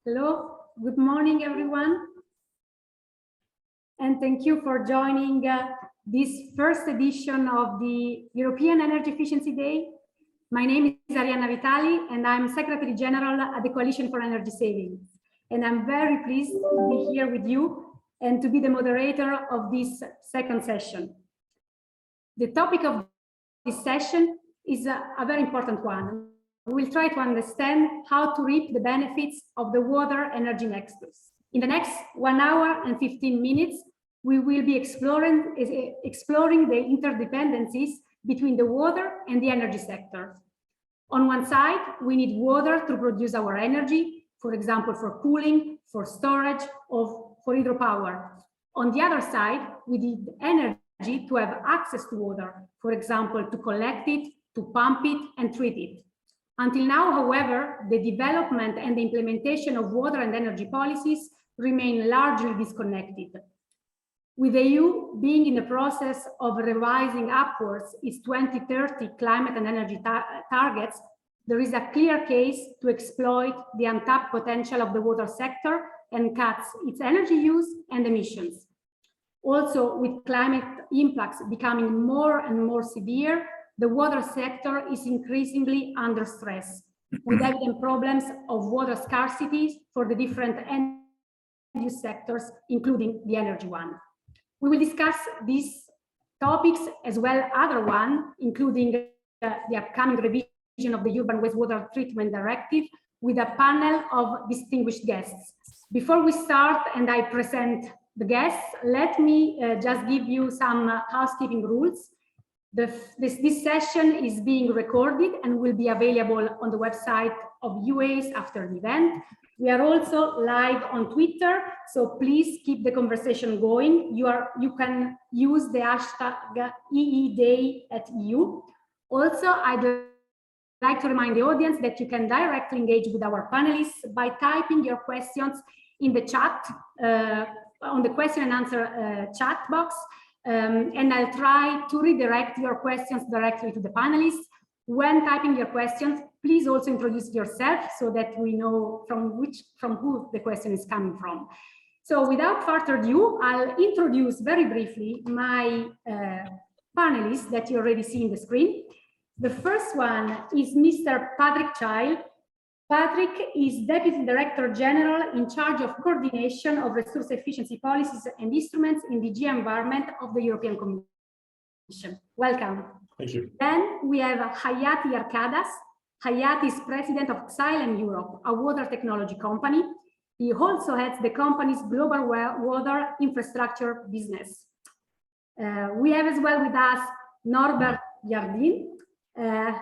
Hello, good morning, everyone. And thank you for joining this first edition of the European Energy Efficiency Day. My name is Arianna Vitali, and I'm Secretary General at the Coalition for Energy Savings. And I'm very pleased to be here with you and to be the moderator of this second session. The topic of this session is a very important one. We will try to understand how to reap the benefits of the water energy nexus. In the next 1 hour and 15 minutes, we will be exploring the interdependencies between the water and the energy sector. On one side, we need water to produce our energy, for example, for cooling, for storage, or for hydropower. On the other side, we need energy to have access to water, for example, to collect it, to pump it, and treat it. Until now, however, the development and the implementation of water and energy policies remain largely disconnected. With the EU being in the process of revising upwards its 2030 climate and energy targets, there is a clear case to exploit the untapped potential of the water sector and cut its energy use and emissions. Also, with climate impacts becoming more and more severe, the water sector is increasingly under stress, with evident problems of water scarcity for the different end-use sectors, including the energy one. We will discuss these topics as well other one, including the upcoming revision of the Urban Wastewater Treatment Directive, with a panel of distinguished guests. Before we start and I present the guests, let me just give you some housekeeping rules. This session is being recorded and will be available on the website of UAS after the event. We are also live on Twitter, so please keep the conversation going. You can use the hashtag EEDay@EU. Also, I'd like to remind the audience that you can directly engage with our panelists by typing your questions in the chat, on the question and answer chat box. And I'll try to redirect your questions directly to the panelists. When typing your questions, please also introduce yourself so that we know from who the question is coming from. So without further ado, I'll introduce very briefly my panelists that you already see in the screen. The first one is Mr. Patrick Child. Patrick is Deputy Director General in charge of coordination of resource efficiency policies and instruments in the DG Environment of the European Commission. Welcome. Thank you. Then we have Hayati Arkadas. Hayati is President of Xylem Europe, a water technology company. He also heads the company's global water infrastructure business. We have as well with us Norbert Jardin,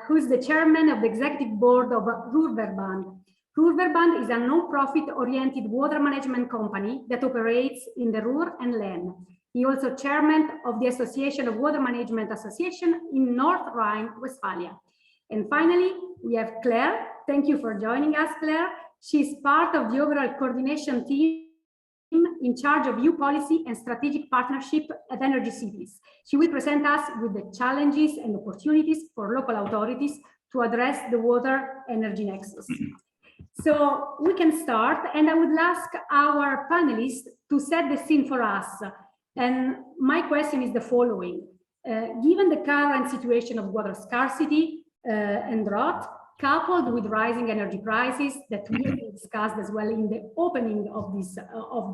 who's the chairman of the executive board of Ruhrverband. Ruhrverband is a non-profit oriented water management company that operates in the Ruhr and Lehn. He also chairman of the Association of Water Management Association in North Rhine-Westphalia. And finally, we have Claire. Thank you for joining us, Claire. She's part of the overall coordination team in charge of EU policy and strategic partnership at Energy Cities. She will present us with the challenges and opportunities for local authorities to address the water energy nexus. So we can start, and I would ask our panelists to set the scene for us. And my question is the following. Given the current situation of water scarcity and drought, coupled with rising energy prices that we discussed as well in the opening of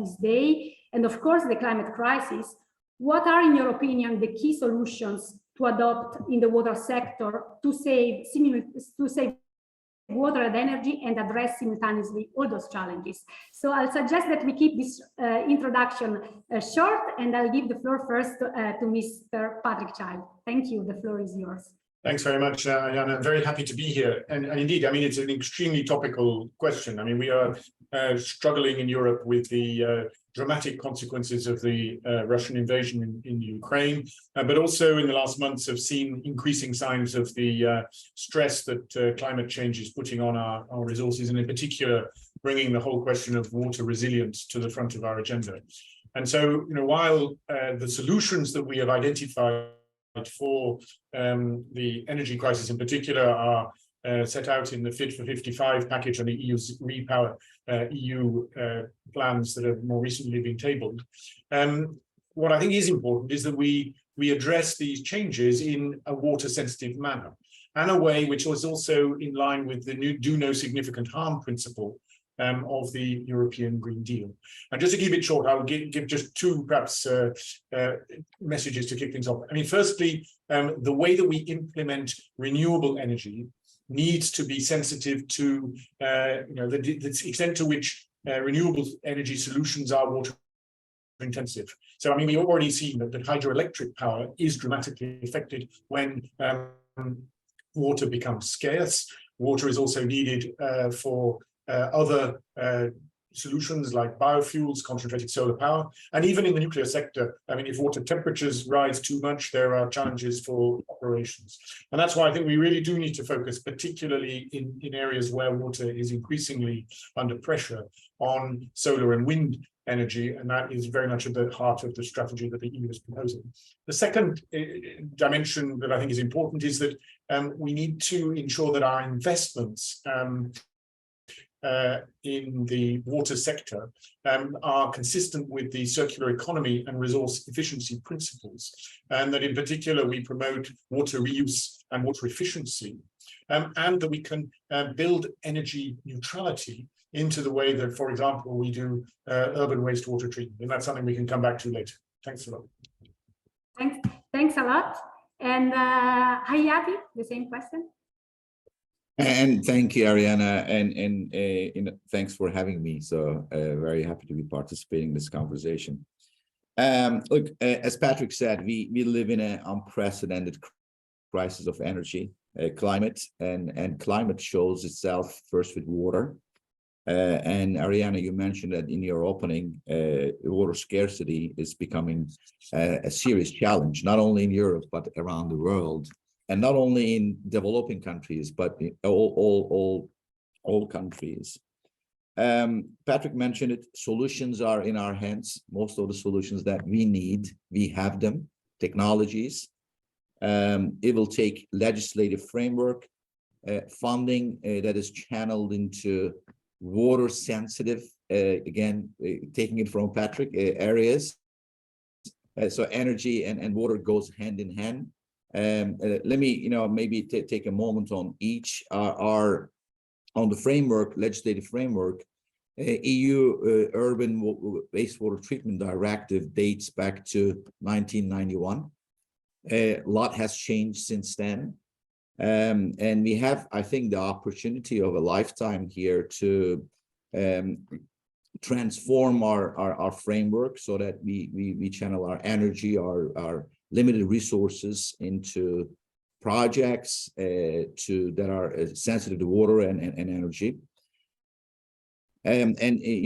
this day, and of course the climate crisis, what are, in your opinion, the key solutions to adopt in the water sector to save water and energy and address simultaneously all those challenges? So I'll suggest that we keep this introduction short, and I'll give the floor first to Mr. Patrick Child. Thank you. The floor is yours. Thanks very much, Jana. I'm very happy to be here. And indeed, I mean, it's an extremely topical question. I mean, we are struggling in Europe with the dramatic consequences of the Russian invasion in Ukraine, but also in the last months have seen increasing signs of the stress that climate change is putting on our resources, and in particular, bringing the whole question of water resilience to the front of our agenda. And so, while the solutions that we have identified for the energy crisis in particular are set out in the Fit for 55 package and the EU's Repower EU plans that have more recently been tabled. What I think is important is that we address these changes in a water-sensitive manner, and a way which was also in line with the new do no significant harm principle of the European Green Deal. And just to keep it short, I'll give just two perhaps messages to kick things off. I mean, firstly, the way that we implement renewable energy needs to be sensitive to the extent to which renewable energy solutions are water intensive. So I mean, we've already seen that hydroelectric power is dramatically affected when water becomes scarce. Water is also needed for other solutions like biofuels, concentrated solar power, and even in the nuclear sector. I mean, if water temperatures rise too much, there are challenges for operations. And that's why I think we really do need to focus, particularly in areas where water is increasingly under pressure, on solar and wind energy, and that is very much at the heart of the strategy that the EU is proposing. The second dimension that I think is important is that we need to ensure that our investments in the water sector are consistent with the circular economy and resource efficiency principles, and that in particular we promote water reuse and water efficiency, and that we can build energy neutrality into the way that, for example, we do urban wastewater treatment. And that's something we can come back to later. Thanks a lot. Thanks a lot. And Hayati, the same question. And thank you, Ariana, and thanks for having me. So very happy to be participating in this conversation. Look, as Patrick said, we live in an unprecedented crisis of energy, climate, and climate shows itself first with water. And Ariana, you mentioned that in your opening, water scarcity is becoming a serious challenge, not only in Europe, but around the world, and not only in developing countries, but in all countries. Patrick mentioned it, solutions are in our hands. Most of the solutions that we need, we have them, technologies. It will take legislative framework, funding that is channeled into water sensitive, again, taking it from Patrick, areas. So energy and water goes hand in hand. Let me, maybe take a moment on each. On the framework, legislative framework, EU Urban Wastewater Treatment Directive dates back to 1991. A lot has changed since then. And we have, I think, the opportunity of a lifetime here to transform our framework so that we channel our energy, our limited resources into projects that are sensitive to water and energy. And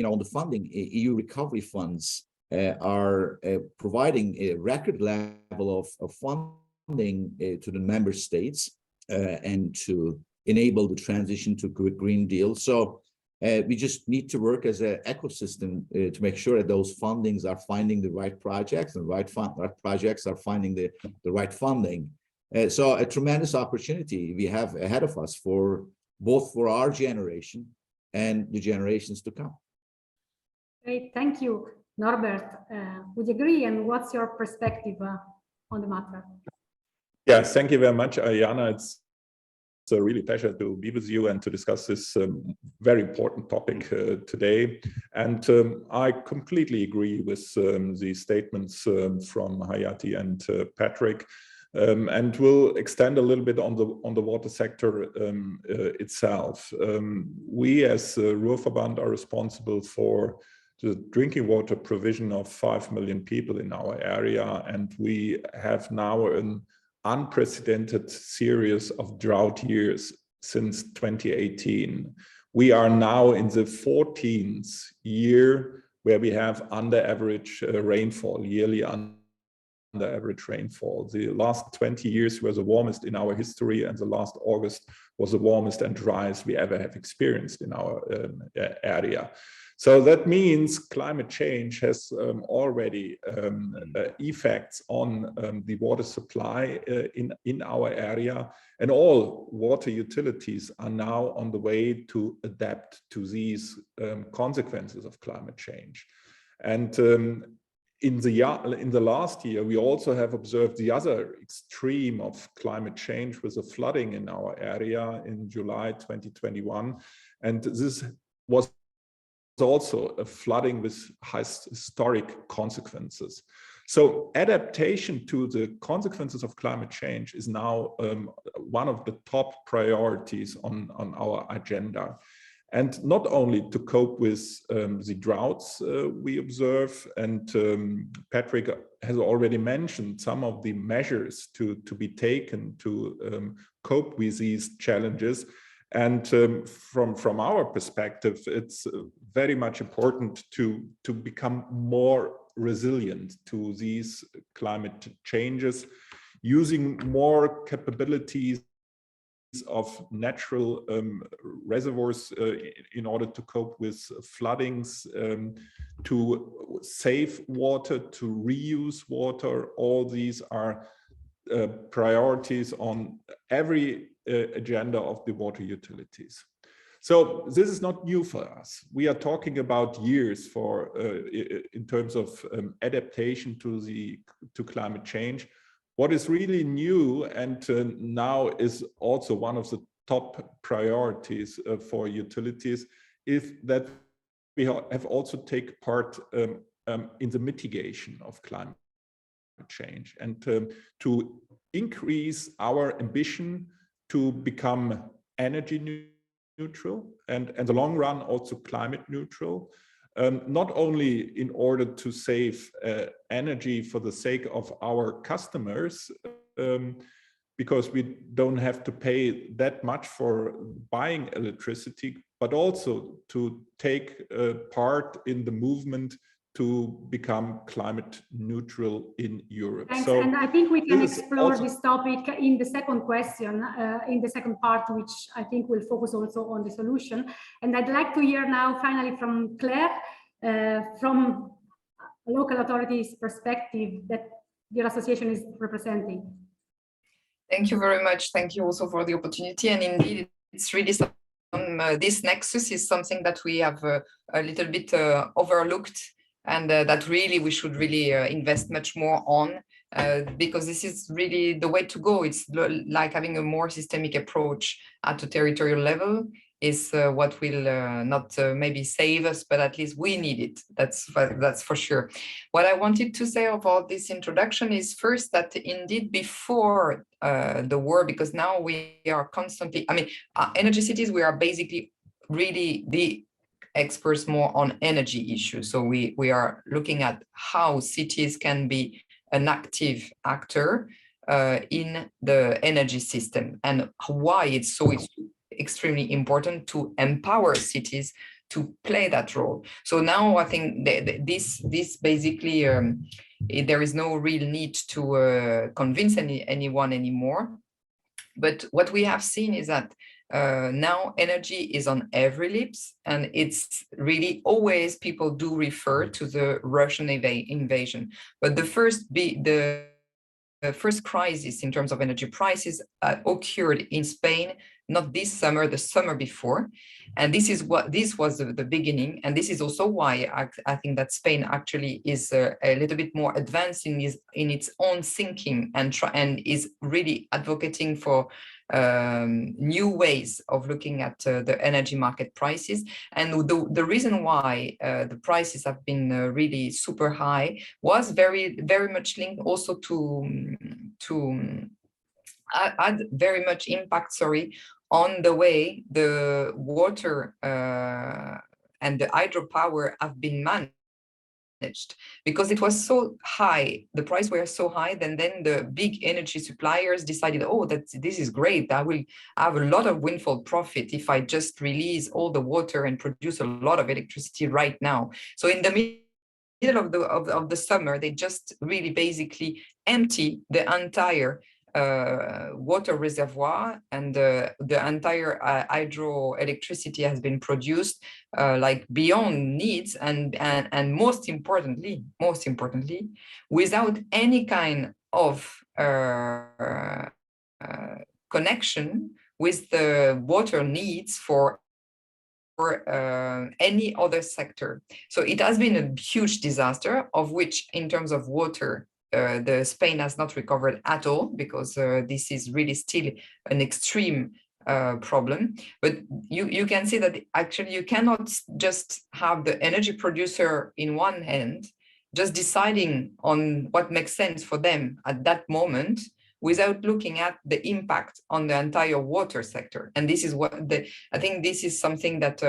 on the funding, EU recovery funds are providing a record level of funding to the member states and to enable the transition to Green Deal. So we just need to work as an ecosystem to make sure that those fundings are finding the right projects, and right projects are finding the right funding. So a tremendous opportunity we have ahead of us for both for our generation and the generations to come. Great, thank you. Norbert, would you agree, and what's your perspective on the matter? Yes, thank you very much, Ariana. It's a really pleasure to be with you and to discuss this very important topic today. And I completely agree with the statements from Hayati and Patrick, and will extend a little bit on the water sector itself. We as Ruhrverband are responsible for the drinking water provision of 5 million people in our area, and we have now an unprecedented series of drought years since 2018. We are now in the 14th year where we have under average rainfall, yearly under the average rainfall. The last 20 years were the warmest in our history, and the last August was the warmest and driest we ever have experienced in our area. So that means climate change has already effects on the water supply in our area, and all water utilities are now on the way to adapt to these consequences of climate change. And in the last year, we also have observed the other extreme of climate change with the flooding in our area in July 2021, and this was also a flooding with historic consequences. So adaptation to the consequences of climate change is now one of the top priorities on our agenda. And not only to cope with the droughts we observe, and Patrick has already mentioned some of the measures to be taken to cope with these challenges. And from our perspective, it's very much important to become more resilient to these climate changes, using more capabilities of natural reservoirs in order to cope with floodings, to save water, to reuse water. All these are priorities on every agenda of the water utilities. So this is not new for us. We are talking about years for in terms of adaptation to climate change. What is really new and now is also one of the top priorities for utilities is that we have also taken part in the mitigation of climate change, and to increase our ambition to become energy neutral and in the long run also climate neutral, not only in order to save energy for the sake of our customers, because we don't have to pay that much for buying electricity, but also to take part in the movement to become climate neutral in Europe. Thanks. So and I think we can explore also this topic in the second question, in the second part, which I think will focus also on the solution. And I'd like to hear now finally from Claire, from local authorities' perspective that your association is representing. Thank you very much. Thank you also for the opportunity. And indeed, it's really this nexus is something that we have a little bit overlooked, and that really we should really invest much more on, because this is really the way to go. It's like having a more systemic approach at a territorial level is what will not maybe save us, but at least we need it. That's for sure. What I wanted to say about this introduction is first that indeed before the war, because now we are constantly, I mean, energy cities, we are basically really the experts more on energy issues. So we are looking at how cities can be an active actor in the energy system, and why it's so extremely important to empower cities to play that role. So now I think this basically there is no real need to convince anyone anymore. But what we have seen is that now energy is on every lips, and it's really always people do refer to the Russian invasion. But the first crisis in terms of energy prices occurred in Spain, not this summer, the summer before. And this was the beginning. And this is also why I think that Spain actually is a little bit more advanced in its own thinking, and is really advocating for new ways of looking at the energy market prices. And the reason why the prices have been really super high was very, very much linked also to add very much impact, on the way the water and the hydropower have been managed. Because it was so high, the price were so high, then the big energy suppliers decided, oh, this is great, I will have a lot of windfall profit if I just release all the water and produce a lot of electricity right now. So in the middle of the summer, they just really basically empty the entire water reservoir, and the entire hydroelectricity has been produced like beyond needs, and most importantly, without any kind of connection with the water needs for any other sector. So it has been a huge disaster, of which in terms of water, the Spain has not recovered at all, because this is really still an extreme problem. But you can see that actually you cannot just have the energy producer in one hand just deciding on what makes sense for them at that moment, without looking at the impact on the entire water sector. And this is what I think this is something that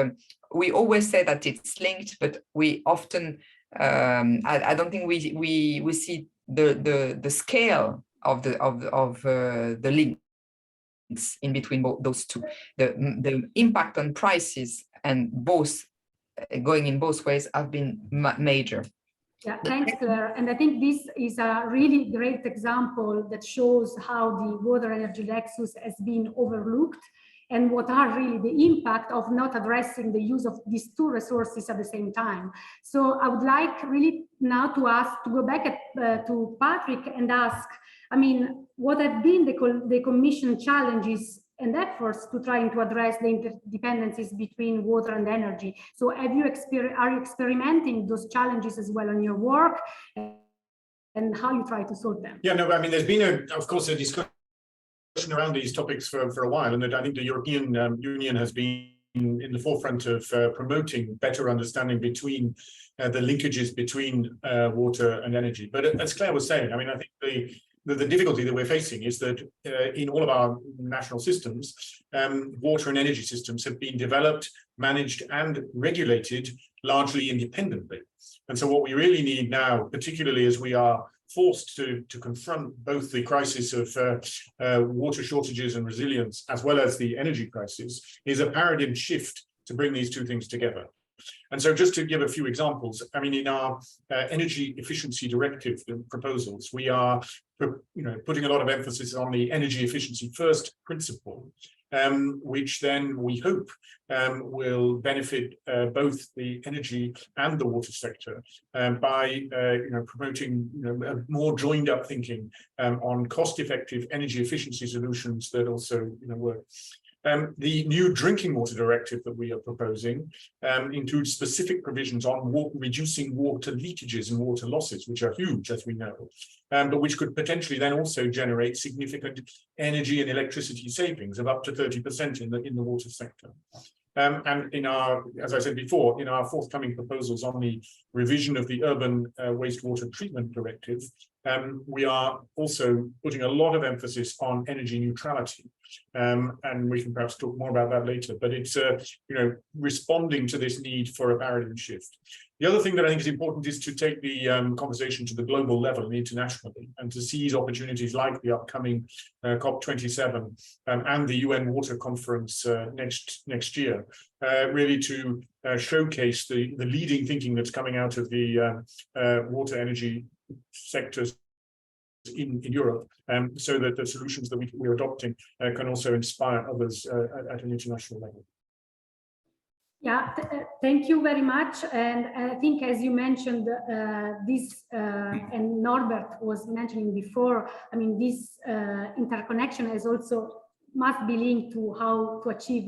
we always say that it's linked, but we often I don't think we see the scale of the links in between those two. The impact on prices and both going in both ways have been major. Yeah, thanks, Claire. And I think this is a really great example that shows how the water energy nexus has been overlooked, and what are really the impact of not addressing the use of these two resources at the same time. So I would like really now to go back to Patrick and ask, I mean, what have been the Commission challenges and efforts to trying to address the interdependencies between water and energy? So are you experimenting those challenges as well in your work, and how you try to solve them? Yeah, no, I mean, there's been of course a discussion around these topics for a while, and I think the European Union has been in the forefront of promoting better understanding between the linkages between water and energy. But as Claire was saying, I mean, I think the difficulty that we're facing is that in all of our national systems, water and energy systems have been developed, managed, and regulated largely independently. And so what we really need now, particularly as we are forced to confront both the crisis of water shortages and resilience, as well as the energy crisis, is a paradigm shift to bring these two things together. And so just to give a few examples, I mean, in our energy efficiency directive proposals, we are putting a lot of emphasis on the energy efficiency first principle, which then we hope will benefit both the energy and the water sector by promoting a more joined up thinking on cost-effective energy efficiency solutions that also work. The new drinking water directive that we are proposing includes specific provisions on reducing water leakages and water losses, which are huge, as we know, but which could potentially then also generate significant energy and electricity savings of up to 30% in the water sector. And in our, as I said before, in our forthcoming proposals on the revision of the urban wastewater treatment directive, we are also putting a lot of emphasis on energy neutrality. And we can perhaps talk more about that later, but it's responding to this need for a paradigm shift. The other thing that I think is important is to take the conversation to the global level and internationally, and to seize opportunities like the upcoming COP27 and the UN Water Conference next year, really to showcase the leading thinking that's coming out of the water energy sectors in Europe, so that the solutions that we're adopting can also inspire others at an international level. Yeah, thank you very much. And I think, as you mentioned, this and Norbert was mentioning before, I mean, this interconnection is also must be linked to how to achieve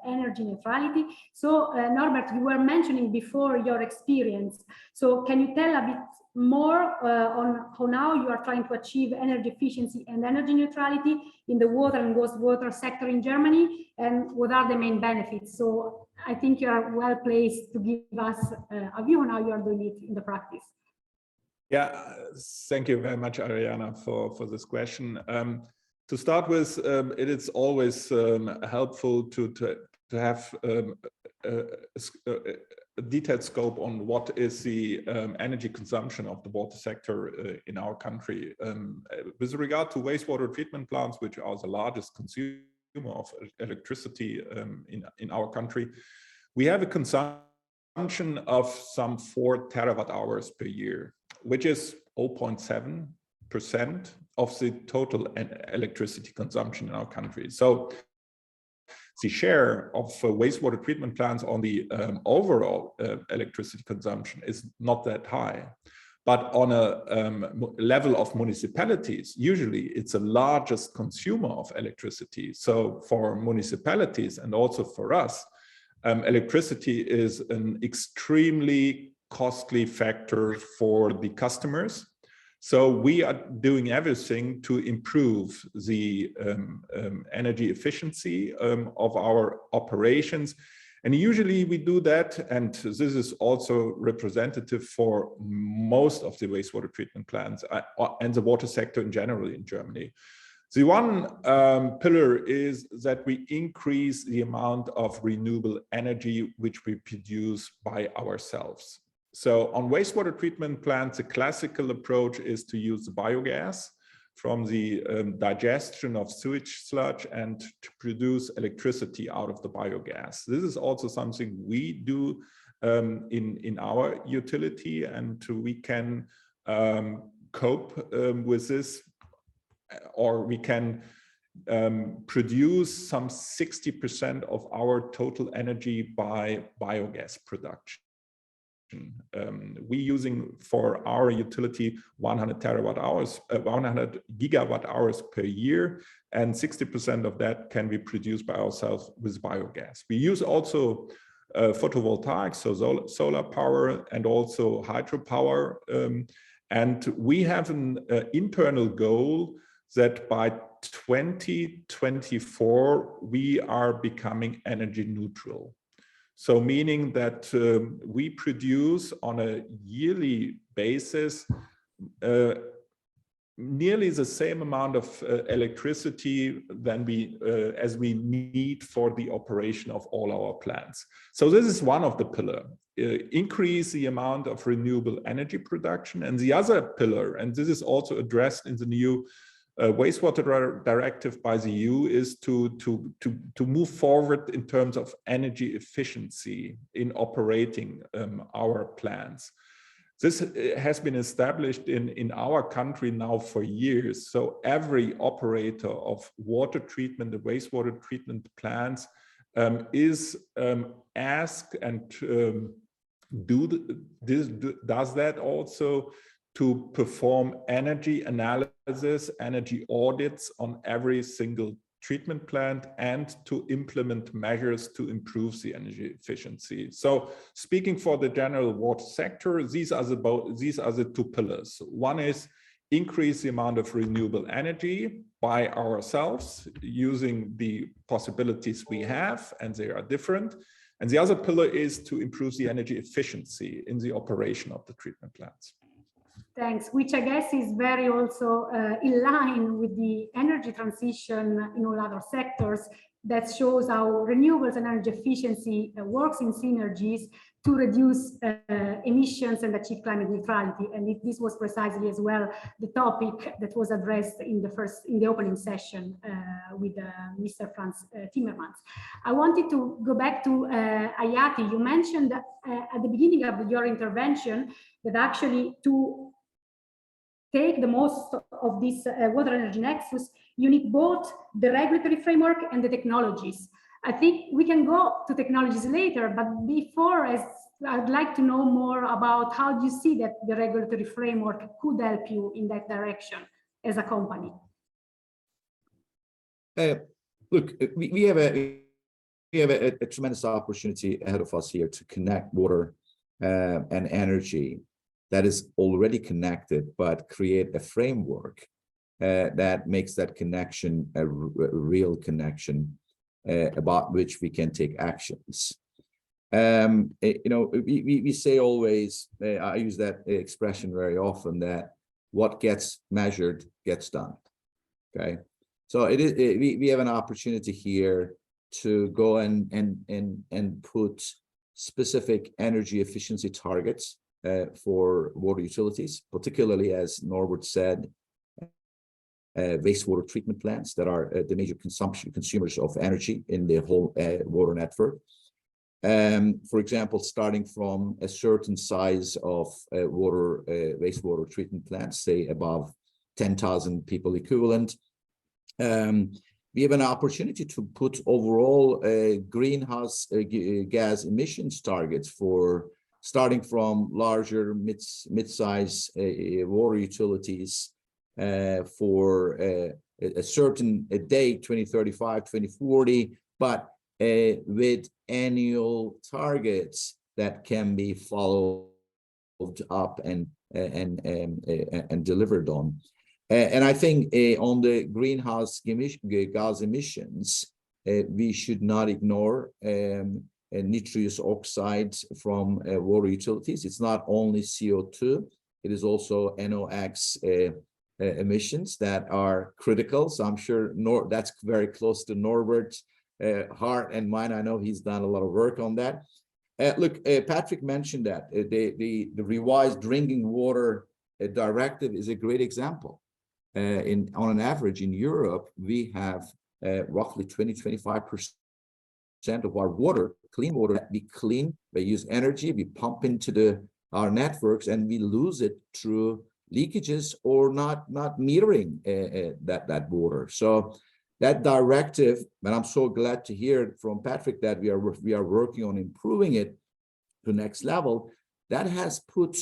energy neutrality. So Norbert, you were mentioning before your experience. So can you tell a bit more on how now you are trying to achieve energy efficiency and energy neutrality in the water and wastewater sector in Germany, and what are the main benefits? So I think you are well placed to give us a view on how you are doing it in the practice. Yeah, thank you very much, Ariana, for this question. To start with, it is always helpful to have a detailed scope on what is the energy consumption of the water sector in our country. With regard to wastewater treatment plants, which are the largest consumer of electricity in our country, we have a consumption consumption of some 4 terawatt hours per year, which is 0.7% of the total electricity consumption in our country. So the share of wastewater treatment plants on the overall electricity consumption is not that high. But on a level of municipalities, usually it's the largest consumer of electricity. So for municipalities and also for us, electricity is an extremely costly factor for the customers. So we are doing everything to improve the energy efficiency of our operations. And usually we do that, and this is also representative for most of the wastewater treatment plants and the water sector in general in Germany. The one pillar is that we increase the amount of renewable energy which we produce by ourselves. So on wastewater treatment plants, the classical approach is to use the biogas from the digestion of sewage sludge and to produce electricity out of the biogas. This is also something we do in our utility, and we can cope with this, or we can produce some 60% of our total energy by biogas production. We using for our utility 100 terawatt hours, 100 gigawatt hours per year, and 60% of that can be produced by ourselves with biogas. We use also photovoltaic, so solar power, and also hydropower. And we have an internal goal that by 2024, we are becoming energy neutral. So meaning that we produce on a yearly basis nearly the same amount of electricity than as we need for the operation of all our plants. So this is one of the pillars. Increase the amount of renewable energy production. And the other pillar, and this is also addressed in the new wastewater directive by the EU, is to move forward in terms of energy efficiency in operating our plants. This has been established in our country now for years. So every operator of water treatment and wastewater treatment plants is asked and does that also to perform energy analysis, energy audits on every single treatment plant, and to implement measures to improve the energy efficiency. So speaking for the general water sector, these are the two pillars. One is increase the amount of renewable energy by ourselves using the possibilities we have, and they are different. And the other pillar is to improve the energy efficiency in the operation of the treatment plants. Thanks, which I guess is very also in line with the energy transition in all other sectors, that shows how renewables and energy efficiency works in synergies to reduce emissions and achieve climate neutrality. And this was precisely as well the topic that was addressed in the opening session with Mr. Franz Timmermans. I wanted to go back to Hayati. You mentioned at the beginning of your intervention that actually to take the most of this water energy nexus, you need both the regulatory framework and the technologies. I think we can go to technologies later, but before, I'd like to know more about how do you see that the regulatory framework could help you in that direction as a company? Look, we have a tremendous opportunity ahead of us here to connect water and energy that is already connected, but create a framework that makes that connection a real connection about which we can take actions. We say always, I use that expression very often, that what gets measured gets done. Okay, so we have an opportunity here to go and put specific energy efficiency targets for water utilities, particularly, as Norbert said, wastewater treatment plants that are the major consumers of energy in the whole water network. For example, starting from a certain size of wastewater treatment plants, say above 10,000 people equivalent. We have an opportunity to put overall greenhouse gas emissions targets for starting from larger mid-size water utilities for a certain date, 2035, 2040, but with annual targets that can be followed up and delivered on. And I think on the greenhouse gas emissions, we should not ignore nitrous oxides from water utilities. It's not only CO2, it is also NOx emissions that are critical. So I'm sure that's very close to Norbert's heart and mine. I know he's done a lot of work on that. Look, Patrick mentioned that the revised drinking water directive is a great example. On an average in Europe, we have roughly 20-25% of our water, clean water, that we clean, we use energy, we pump into our networks, and we lose it through leakages or not metering that water. So that directive, and I'm so glad to hear from Patrick that we are working on improving it to the next level, that has put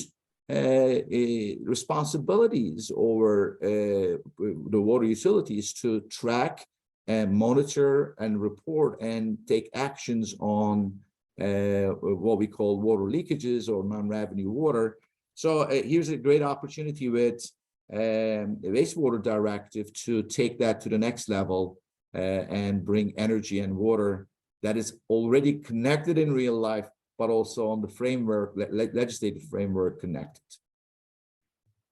responsibilities over the water utilities to track and monitor and report and take actions on what we call water leakages or non-revenue water. So here's a great opportunity with the wastewater directive to take that to the next level and bring energy and water that is already connected in real life, but also on the framework, legislative framework connected.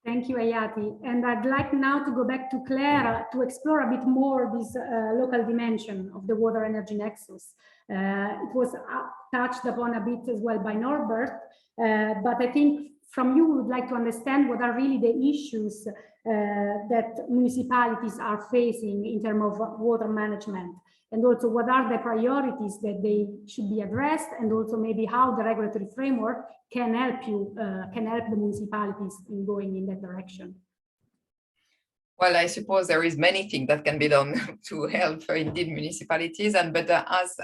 Thank you, Hayati. And I'd like now to go back to Claire to explore a bit more this local dimension of the water energy nexus. It was touched upon a bit as well by Norbert, but I think from you, we would like to understand what are really the issues that municipalities are facing in terms of water management, and also what are the priorities that they should be addressed, and also maybe how the regulatory framework can help the municipalities in going in that direction. Well, I suppose there is many things that can be done to help indeed municipalities, but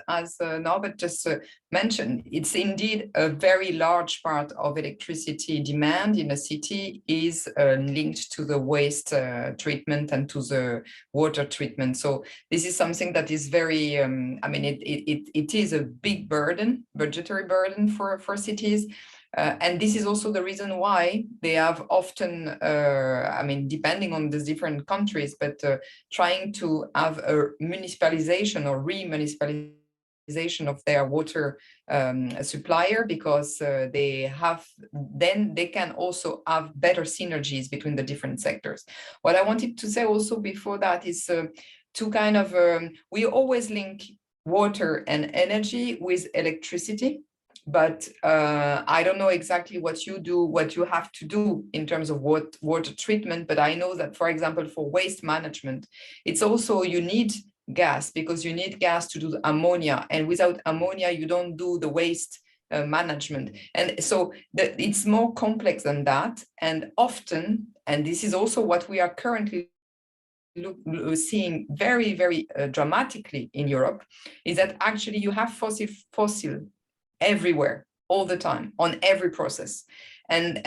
as Norbert just mentioned, it's indeed a very large part of electricity demand in a city is linked to the waste treatment and to the water treatment. So this is something that is very, I mean, it is a big burden, budgetary burden for cities. And this is also the reason why they have often, I mean, depending on the different countries, but trying to have a municipalization or re-municipalization of their water supplier, because they can also have better synergies between the different sectors. What I wanted to say also before that is to kind of, we always link water and energy with electricity. But I don't know exactly what you have to do in terms of water treatment. But I know that, for example, for waste management, it's also you need gas, because you need gas to do the ammonia. And without ammonia, you don't do the waste management. And so it's more complex than that. And often, and this is also what we are currently seeing very, very dramatically in Europe, is that actually you have fossil everywhere, all the time, on every process. And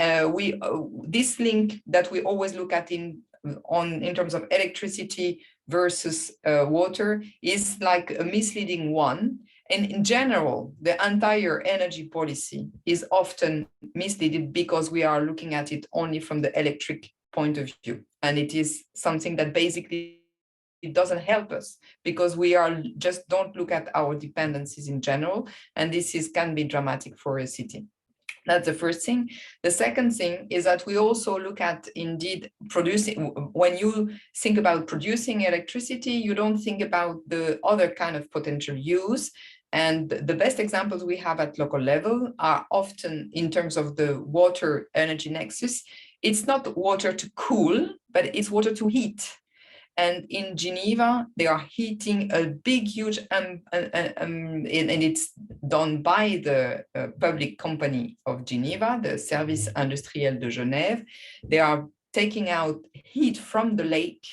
this link that we always look at in terms of electricity versus water is like a misleading one. And in general, the entire energy policy is often misleaded because we are looking at it only from the electric point of view. And it is something that basically it doesn't help us, because we just don't look at our dependencies in general. And this can be dramatic for a city. That's the first thing. The second thing is that we also look at indeed producing. When you think about producing electricity, you don't think about the other kind of potential use. And the best examples we have at local level are often in terms of the water energy nexus. It's not water to cool, but it's water to heat. And in Geneva, they are heating a big, huge, and it's done by the public company of Geneva, the Service Industriel de Genève. They are taking out heat from the lake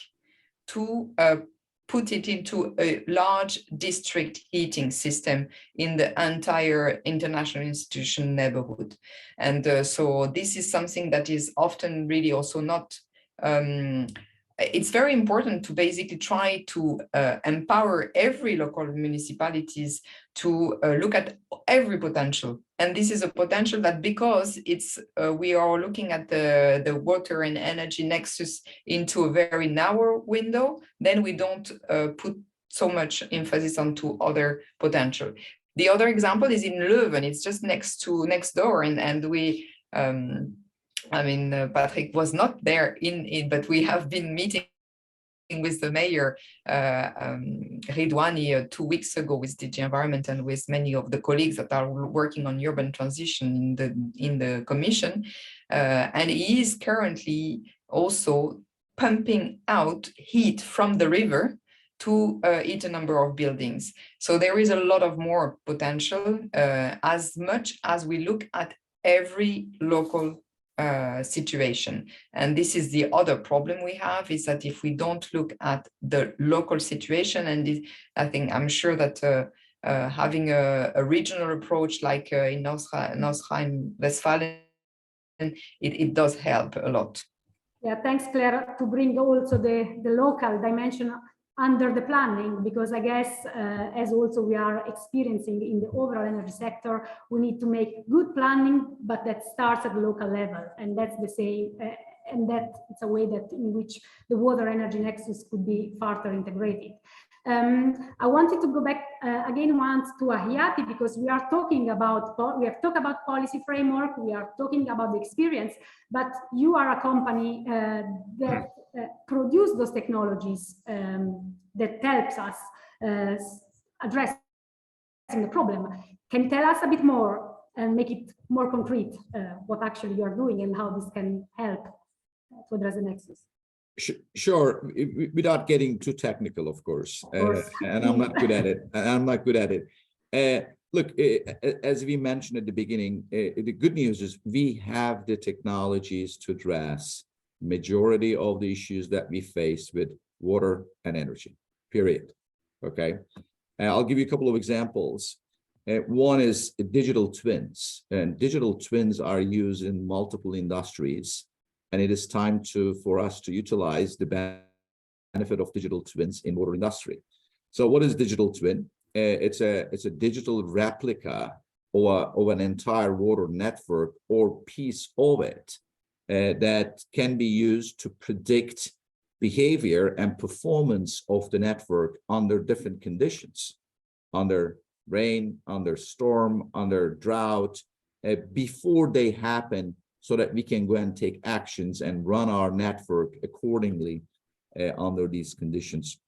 to put it into a large district heating system in the entire international institution neighborhood. And so this is something that is often really also not, it's very important to basically try to empower every local municipalities to look at every potential. And this is a potential that, because it's we are looking at the water and energy nexus into a very narrow window, then we don't put so much emphasis onto other potential. The other example is in Leuven. It's just next door, and we I mean, Patrick was not there but we have been meeting with the mayor, Ridwani, 2 weeks ago with DG Environment and with many of the colleagues that are working on urban transition in the commission. And he is currently also pumping out heat from the river to heat a number of buildings. So there is a lot of more potential, as much as we look at every local situation. And this is the other problem we have, is that if we don't look at the local situation, and I'm sure that having a regional approach like in North Rhine-Westphalia, it does help a lot. Yeah, thanks, Claire, to bring also the local dimension under the planning, because I guess as also we are experiencing in the overall energy sector, we need to make good planning, but that starts at the local level, and that's the same, and that it's a way that in which the water energy nexus could be further integrated. I wanted to go back again once to Ahiati, because we have talked about policy framework, we are talking about the experience, but you are a company that produce those technologies that helps us address the problem. Can you tell us a bit more and make it more concrete what actually you are doing and how this can help to address the nexus? Sure, without getting too technical, of course. And I'm not good at it. Look, as we mentioned at the beginning, the good news is we have the technologies to address majority of the issues that we face with water and energy, period. Okay, I'll give you a couple of examples. One is digital twins, and digital twins are used in multiple industries, and it is time for us to utilize the benefit of digital twins in water industry. So what is digital twin? It's a digital replica of an entire water network or piece of it that can be used to predict behavior and performance of the network under different conditions, under rain, under storm, under drought, before they happen, so that we can go and take actions and run our network accordingly under these conditions.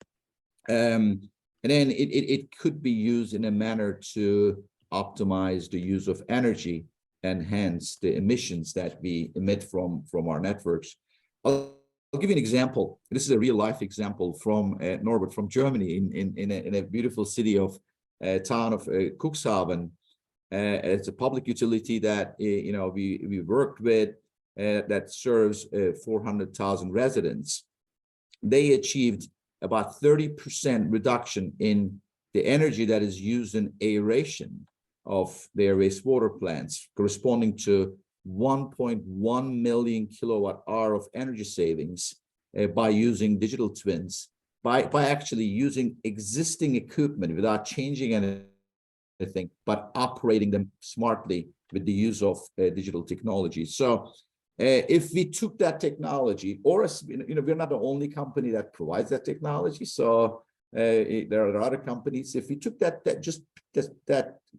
And then it could be used in a manner to optimize the use of energy and hence the emissions that we emit from our networks. I'll give you an example. This is a real life example from Norbert, from Germany, in a beautiful city of town of Cuxhaven. It's a public utility that we worked with that serves 400,000 residents. They achieved about 30% reduction in the energy that is used in aeration of their wastewater plants, corresponding to 1.1 million kilowatt hour of energy savings by using digital twins, by actually using existing equipment without changing anything, but operating them smartly with the use of digital technology. So if we took that technology, or we're not the only company that provides that technology, so there are other companies. If we took that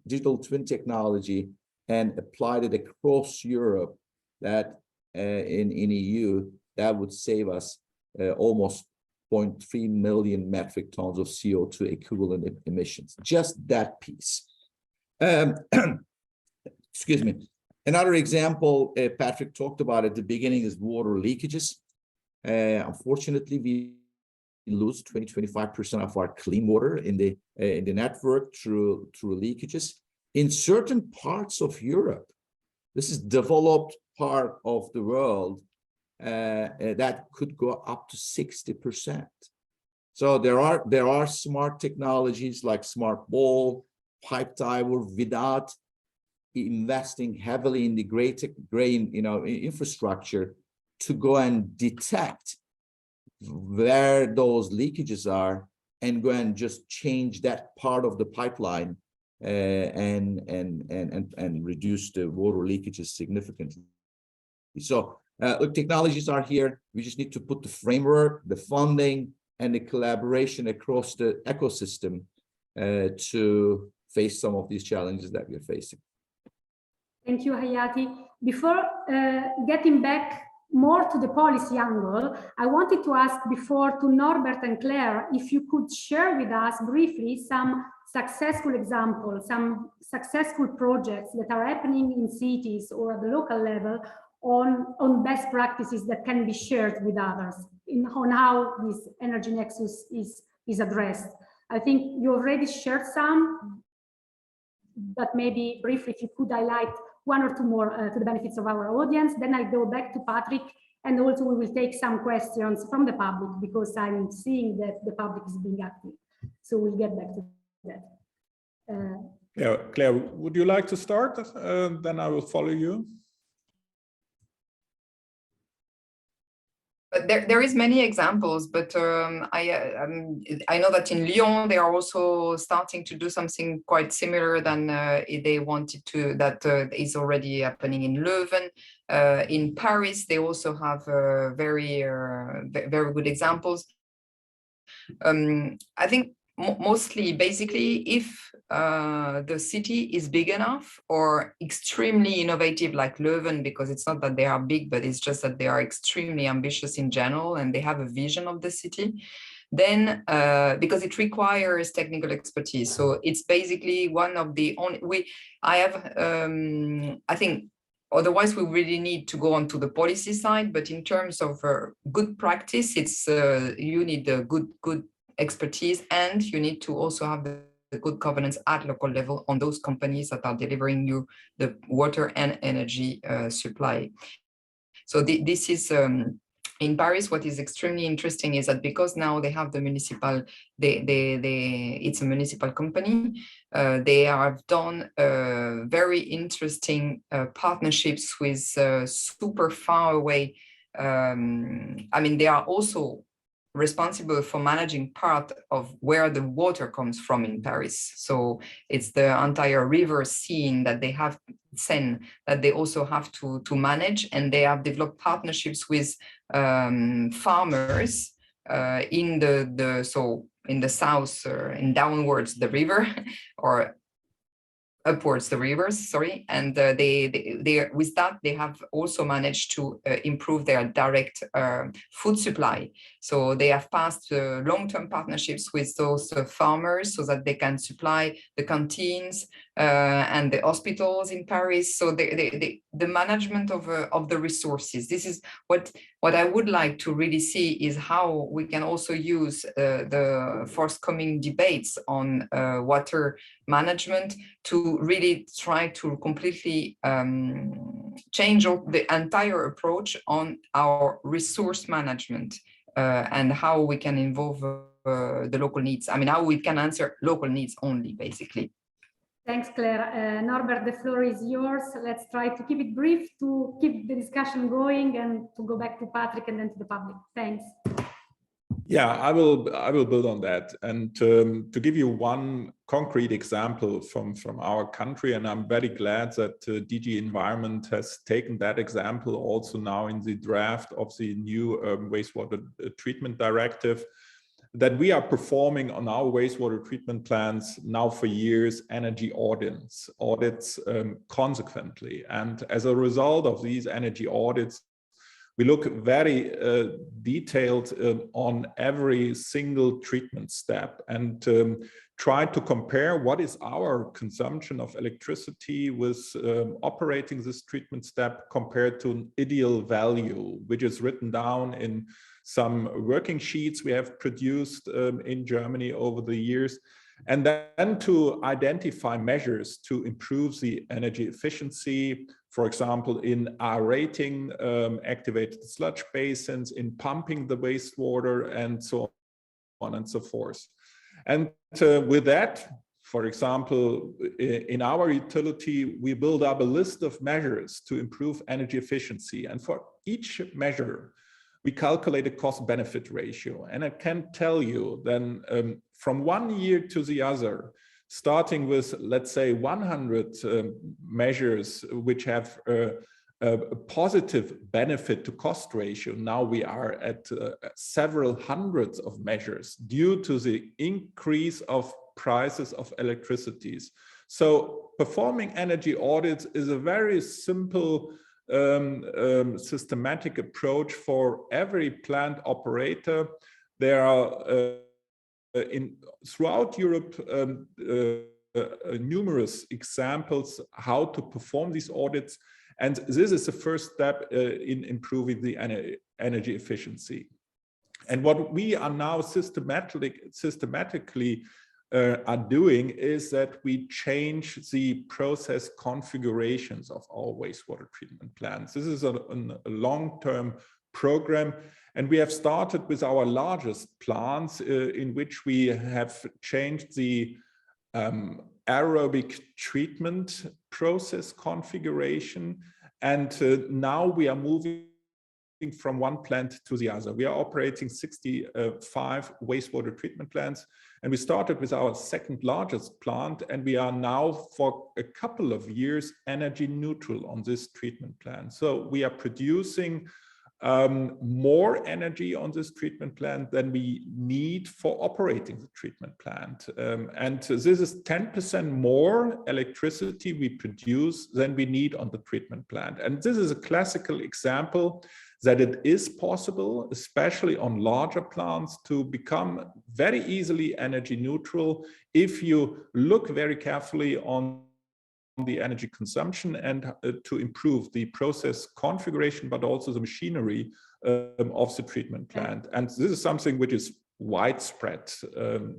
digital twin technology and applied it across Europe, that in EU, that would save us almost 0.3 million metric tons of CO2 equivalent emissions. Just that piece. Excuse me. Another example Patrick talked about at the beginning is water leakages. Unfortunately, we lose 20-25% of our clean water in the network through leakages. In certain parts of Europe, this is developed part of the world, that could go up to 60%. So there are smart technologies like smart bowl, pipe diver, without investing heavily in the grain infrastructure to go and detect where those leakages are and go and just change that part of the pipeline and reduce the water leakages significantly. So look, technologies are here. We just need to put the framework, the funding, and the collaboration across the ecosystem to face some of these challenges that we are facing. Thank you, Hayati. Before getting back more to the policy angle, I wanted to ask before to Norbert and Claire if you could share with us briefly some successful examples, some successful projects that are happening in cities or at the local level on best practices that can be shared with others on how this energy nexus is addressed. I think you already shared some, but maybe briefly if you could highlight one or two more to the benefits of our audience. Then I go back to Patrick, and also we will take some questions from the public because I'm seeing that the public is being active. So we'll get back to that. Yeah, Claire, would you like to start? Then I will follow you. But there is many examples, but I know that in Lyon they are also starting to do something quite similar than they wanted to. That is already happening in Leuven. In Paris, they also have very good examples. I think mostly, basically, if the city is big enough or extremely innovative like Leuven, because it's not that they are big, but it's just that they are extremely ambitious in general and they have a vision of the city, then because it requires technical expertise. So it's basically one of the only, I think, otherwise we really need to go on to the policy side, but in terms of good practice, it's you need a good expertise, and you need to also have the good governance at local level on those companies that are delivering you the water and energy supply. So this is in Paris. What is extremely interesting is that because now they have the municipal, it's a municipal company. They have done very interesting partnerships with super far away. I mean, they are also responsible for managing part of where the water comes from in Paris. So it's the entire river Seine that they have, Seine, that they also have to manage, and they have developed partnerships with farmers in the south, and downwards the river, or upwards the rivers, sorry, and they with that they have also managed to improve their direct food supply. So they have passed long-term partnerships with those farmers so that they can supply the canteens and the hospitals in Paris. So the management of the resources. This is what I would like to really see, is how we can also use the forthcoming debates on water management to really try to completely change the entire approach on our resource management and how we can involve the local needs. I mean, how we can answer local needs only, basically. Thanks, Claire. Norbert, the floor is yours. Let's try to keep it brief to keep the discussion going and to go back to Patrick and then to the public. Thanks. Yeah, I will build on that, and to give you one concrete example from our country, and I'm very glad that DG Environment has taken that example also now in the draft of the new wastewater treatment directive, that we are performing on our wastewater treatment plants now for years energy audits consequently, and as a result of these energy audits, we look very detailed on every single treatment step, and tried to compare what is our consumption of electricity with operating this treatment step compared to an ideal value, which is written down in some working sheets we have produced in Germany over the years, and then to identify measures to improve the energy efficiency, for example, in aerating activated sludge basins, in pumping the wastewater, and so on and so forth. And with that, for example, in our utility, we build up a list of measures to improve energy efficiency. And for each measure, we calculate a cost-benefit ratio. And I can tell you then from one year to the other, starting with, let's say, 100 measures which have a positive benefit to cost ratio, now we are at several hundreds of measures due to the increase of prices of electricities. So performing energy audits is a very simple systematic approach for every plant operator. There are throughout Europe numerous examples how to perform these audits, and this is the first step in improving the energy efficiency. And what we are now systematically are doing is that we change the process configurations of our wastewater treatment plants. This is a long-term program, and we have started with our largest plants in which we have changed the aerobic treatment process configuration, and now we are moving from one plant to the other. We are operating 65 wastewater treatment plants, and we started with our second largest plant, and we are now for a couple of years energy neutral on this treatment plant. So we are producing more energy on this treatment plant than we need for operating the treatment plant. And this is 10% more electricity we produce than we need on the treatment plant. And this is a classical example that it is possible, especially on larger plants, to become very easily energy neutral if you look very carefully on the energy consumption and to improve the process configuration, but also the machinery of the treatment plant. And this is something which is widespread,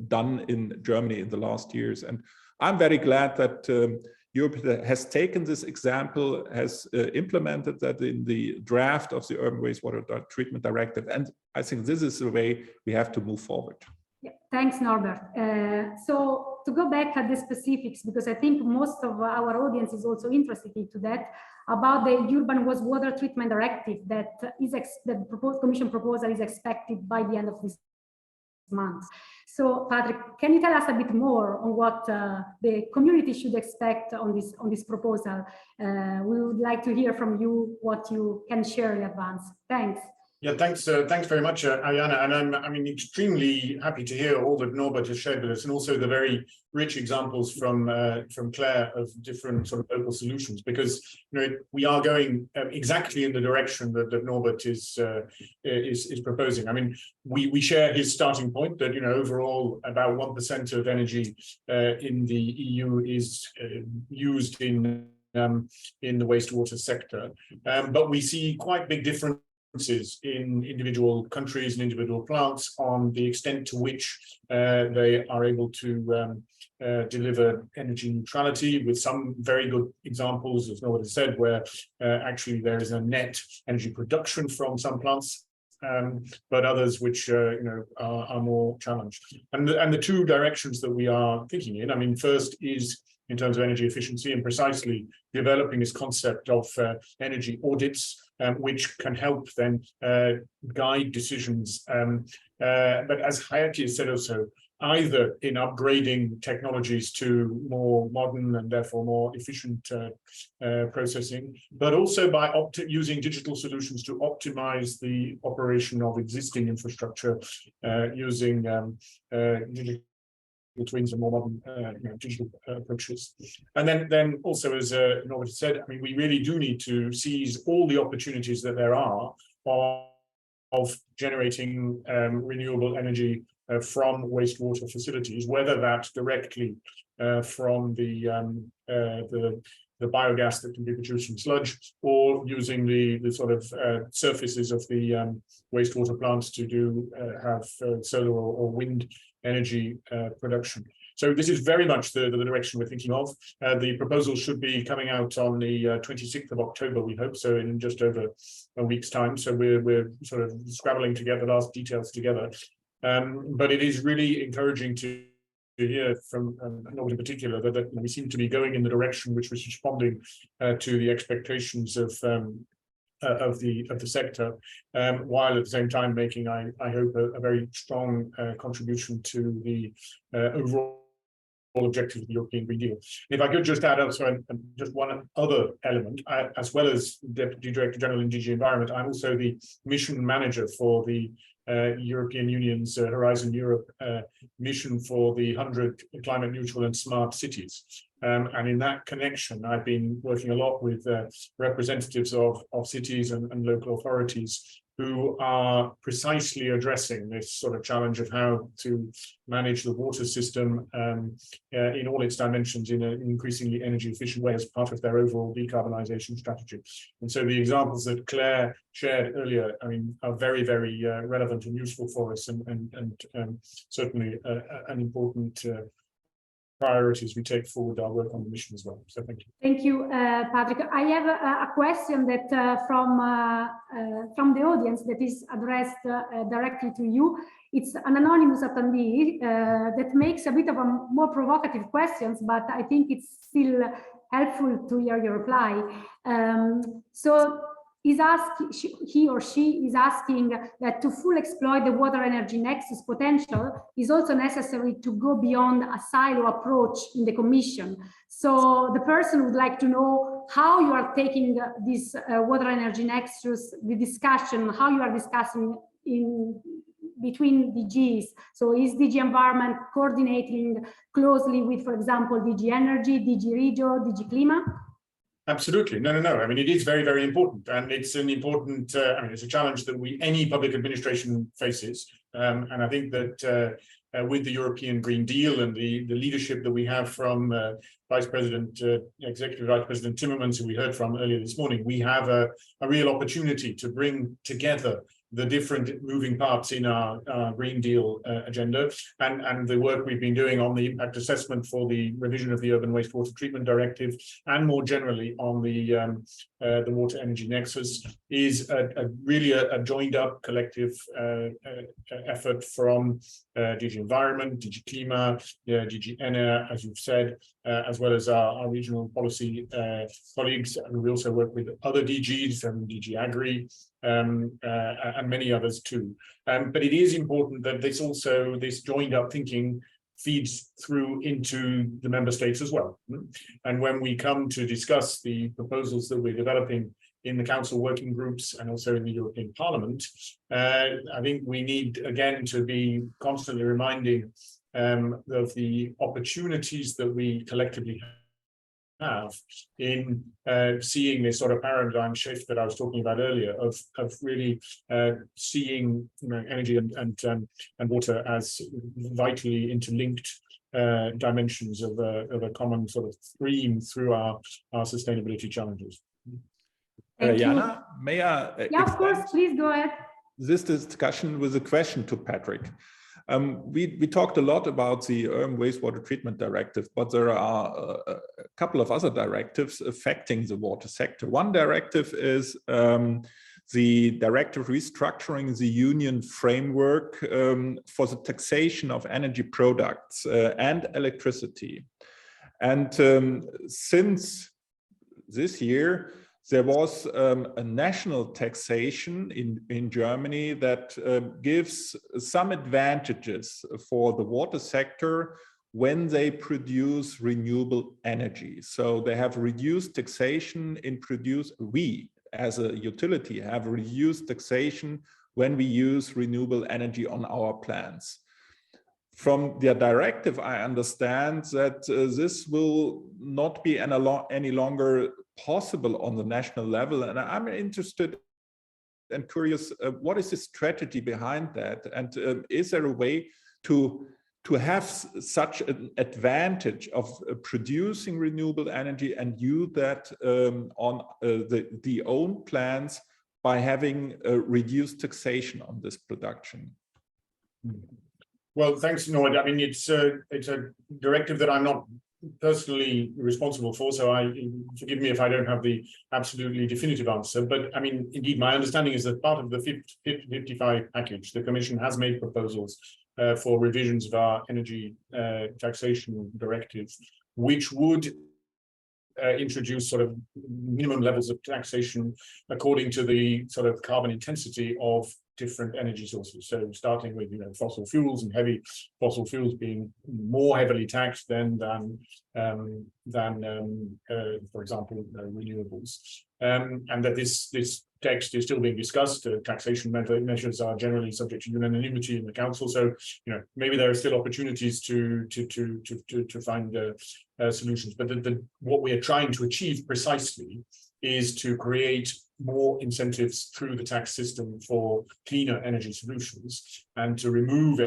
done in Germany in the last years. And I'm very glad that Europe has taken this example, has implemented that in the draft of the Urban Wastewater Treatment Directive. And I think this is the way we have to move forward. Yeah, thanks, Norbert. So to go back at the specifics, because I think most of our audience is also interested into that, about the Urban Wastewater Treatment Directive that the proposed Commission proposal is expected by the end of this month. So, Patrick, can you tell us a bit more on what the community should expect on this proposal? We would like to hear from you what you can share in advance. Thanks. Yeah, thanks very much, Ariana. And I'm extremely happy to hear all that Norbert has shared with us, and also the very rich examples from Claire of different sort of local solutions, because we are going exactly in the direction that Norbert is proposing. I mean, we share his starting point that overall about 1% of energy in the EU is used in the wastewater sector, but we see quite big differences in individual countries and individual plants on the extent to which they are able to deliver energy neutrality, with some very good examples, as Norbert has said, where actually there is a net energy production from some plants, but others which are more challenged. And the two directions that we are thinking in, I mean, first is in terms of energy efficiency and precisely developing this concept of energy audits, which can help then guide decisions. But as Hayati has said also, either in upgrading technologies to more modern and therefore more efficient processing, but also by using digital solutions to optimize the operation of existing infrastructure using digital twins and more modern digital approaches. And then also, as Norbert said, I mean, we really do need to seize all the opportunities that there are of generating renewable energy from wastewater facilities, whether that's directly from the biogas that can be produced from sludge, or using the sort of surfaces of the wastewater plants to have solar or wind energy production. So this is very much the direction we're thinking of. The proposal should be coming out on the 26th of October, we hope, so in just over a week's time. So we're sort of scrabbling to get the last details together. But it is really encouraging to hear from Norbert in particular that we seem to be going in the direction which was responding to the expectations of the sector, while at the same time making, I hope, a very strong contribution to the overall objectives of the European Green Deal. If I could just add also just one other element, as well as Deputy Director General in DG Environment, I'm also the mission manager for the European Union's Horizon Europe mission for the 100 climate neutral and smart cities. And in that connection, I've been working a lot with representatives of cities and local authorities who are precisely addressing this sort of challenge of how to manage the water system in all its dimensions in an increasingly energy efficient way as part of their overall decarbonisation strategy. And so the examples that Claire shared earlier, I mean, are very, very relevant and useful for us, and certainly an important priorities we take forward our work on the mission as well. So thank you. Thank you, Patrick. I have a question that from the audience that is addressed directly to you. It's an anonymous attendee that makes a bit of a more provocative questions, but I think it's still helpful to hear your reply. So he or she is asking that to fully exploit the water energy nexus potential is also necessary to go beyond a silo approach in the Commission. So the person would like to know how you are taking this water energy nexus, the discussion, how you are discussing in between DGs. So is DG Environment coordinating closely with, for example, DG Energy, DG Regio, DG Clima? Absolutely. No. I mean, it is very, very important. And it's an important, I mean, it's a challenge that any public administration faces. And I think that with the European Green Deal and the leadership that we have from Executive Vice President Timmermans, who we heard from earlier this morning, we have a real opportunity to bring together the different moving parts in our Green Deal agenda, and the work we've been doing on the impact assessment for the revision of the Urban Wastewater Treatment Directive, and more generally on the water energy nexus, is really a joined up collective effort from DG Environment, DG Clima, DG Ener, as you've said, as well as our regional policy colleagues. And we also work with other DGs and DG Agri, and many others too. But it is important that this joined up thinking feeds through into the member states as well. And when we come to discuss the proposals that we're developing in the council working groups and also in the European Parliament, I think we need again to be constantly reminding of the opportunities that we collectively have in seeing this sort of paradigm shift that I was talking about earlier, of really seeing energy and water as vitally interlinked dimensions of a common sort of theme through our sustainability challenges. Jana, may I? Yeah, of course, please go ahead. This discussion with a question to Patrick. We talked a lot about the Urban Wastewater Treatment Directive, but there are a couple of other directives affecting the water sector. One directive is the directive restructuring the union framework for the taxation of energy products and electricity. And since this year, there was a national taxation in Germany that gives some advantages for the water sector when they produce renewable energy. So they have reduced taxation we as a utility have reduced taxation when we use renewable energy on our plants. From the directive, I understand that this will not be any longer possible on the national level. And I'm interested and curious, what is the strategy behind that? And is there a way to have such an advantage of producing renewable energy and use that on the own plants by having reduced taxation on this production? Well, thanks, Norbert. I mean, it's a directive that I'm not personally responsible for, so forgive me if I don't have the absolutely definitive answer. But I mean, indeed, my understanding is that part of the 55 package, the Commission has made proposals for revisions of our energy taxation directives, which would introduce sort of minimum levels of taxation according to the sort of carbon intensity of different energy sources. So starting with fossil fuels, and heavy fossil fuels being more heavily taxed than for example renewables, and that this text is still being discussed. Taxation measures are generally subject to unanimity in the council, so maybe there are still opportunities to find solutions. But what we are trying to achieve precisely is to create more incentives through the tax system for cleaner energy solutions, and to remove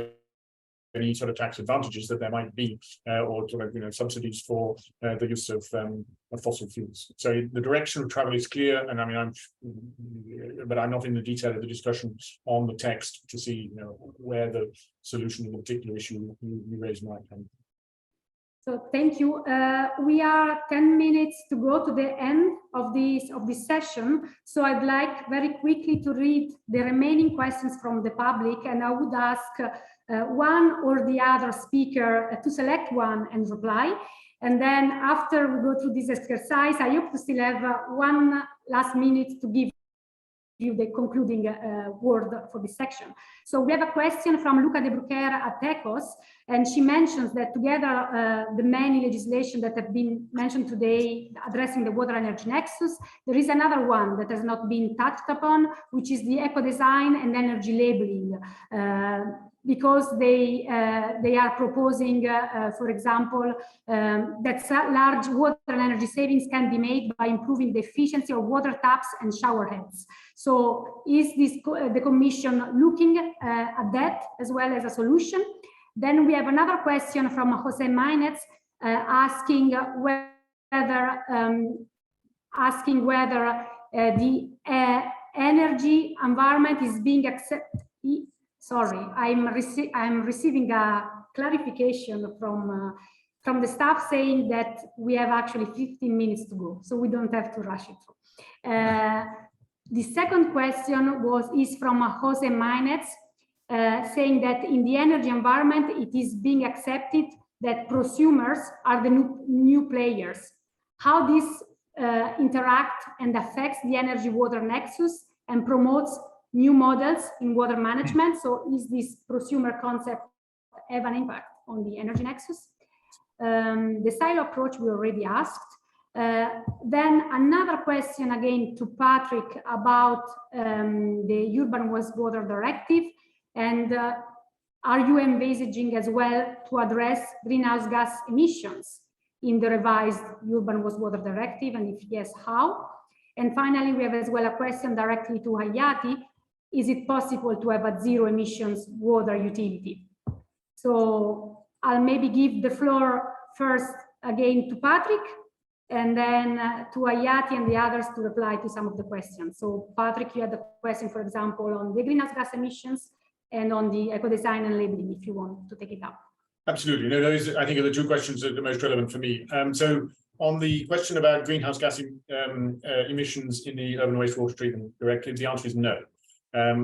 any sort of tax advantages that there might be, or sort of subsidies for the use of fossil fuels. So the direction of travel is clear, and I mean, but I'm not in the detail of the discussion on the text to see where the solution to the particular issue you raised might come. So thank you. We are 10 minutes to go to the end of this session. So I'd like very quickly to read the remaining questions from the public, and I would ask one or the other speaker to select one and reply. And then after we go through this exercise, I hope to still have one last minute to give you the concluding word for this section. So we have a question from Luca De Brucker at ECOS, and she mentions that together the many legislation that have been mentioned today addressing the water energy nexus, there is another one that has not been touched upon, which is the eco-design and energy labeling, because they are proposing, for example, that large water and energy savings can be made by improving the efficiency of water taps and shower heads. So is the Commission looking at that as well as a solution? Then we have another question from Jose Mainez asking whether the energy environment is being accepted. Sorry, I'm receiving a clarification from the staff saying that we have actually 15 minutes to go, so we don't have to rush it through. The second question is from Jose Mainez, saying that in the energy environment, it is being accepted that prosumers are the new players. How this interact and affects the energy-water nexus and promotes new models in water management? So is this prosumer concept have an impact on the energy nexus? The silo approach we already asked. Then another question again to Patrick about the Urban Wastewater Directive, and are you envisaging as well to address greenhouse gas emissions in the revised Urban Wastewater Directive, and if yes, how? And finally, we have as well a question directly to Hayati. Is it possible to have a zero emissions water utility? So I'll maybe give the floor first again to Patrick, and then to Hayati and the others to reply to some of the questions. So Patrick, you had a question, for example, on the greenhouse gas emissions and on the eco-design and labeling, if you want to take it up. Absolutely. No, those I think are the two questions that are the most relevant for me. So on the question about greenhouse gas emissions in the Urban Wastewater Treatment Directive, the answer is no.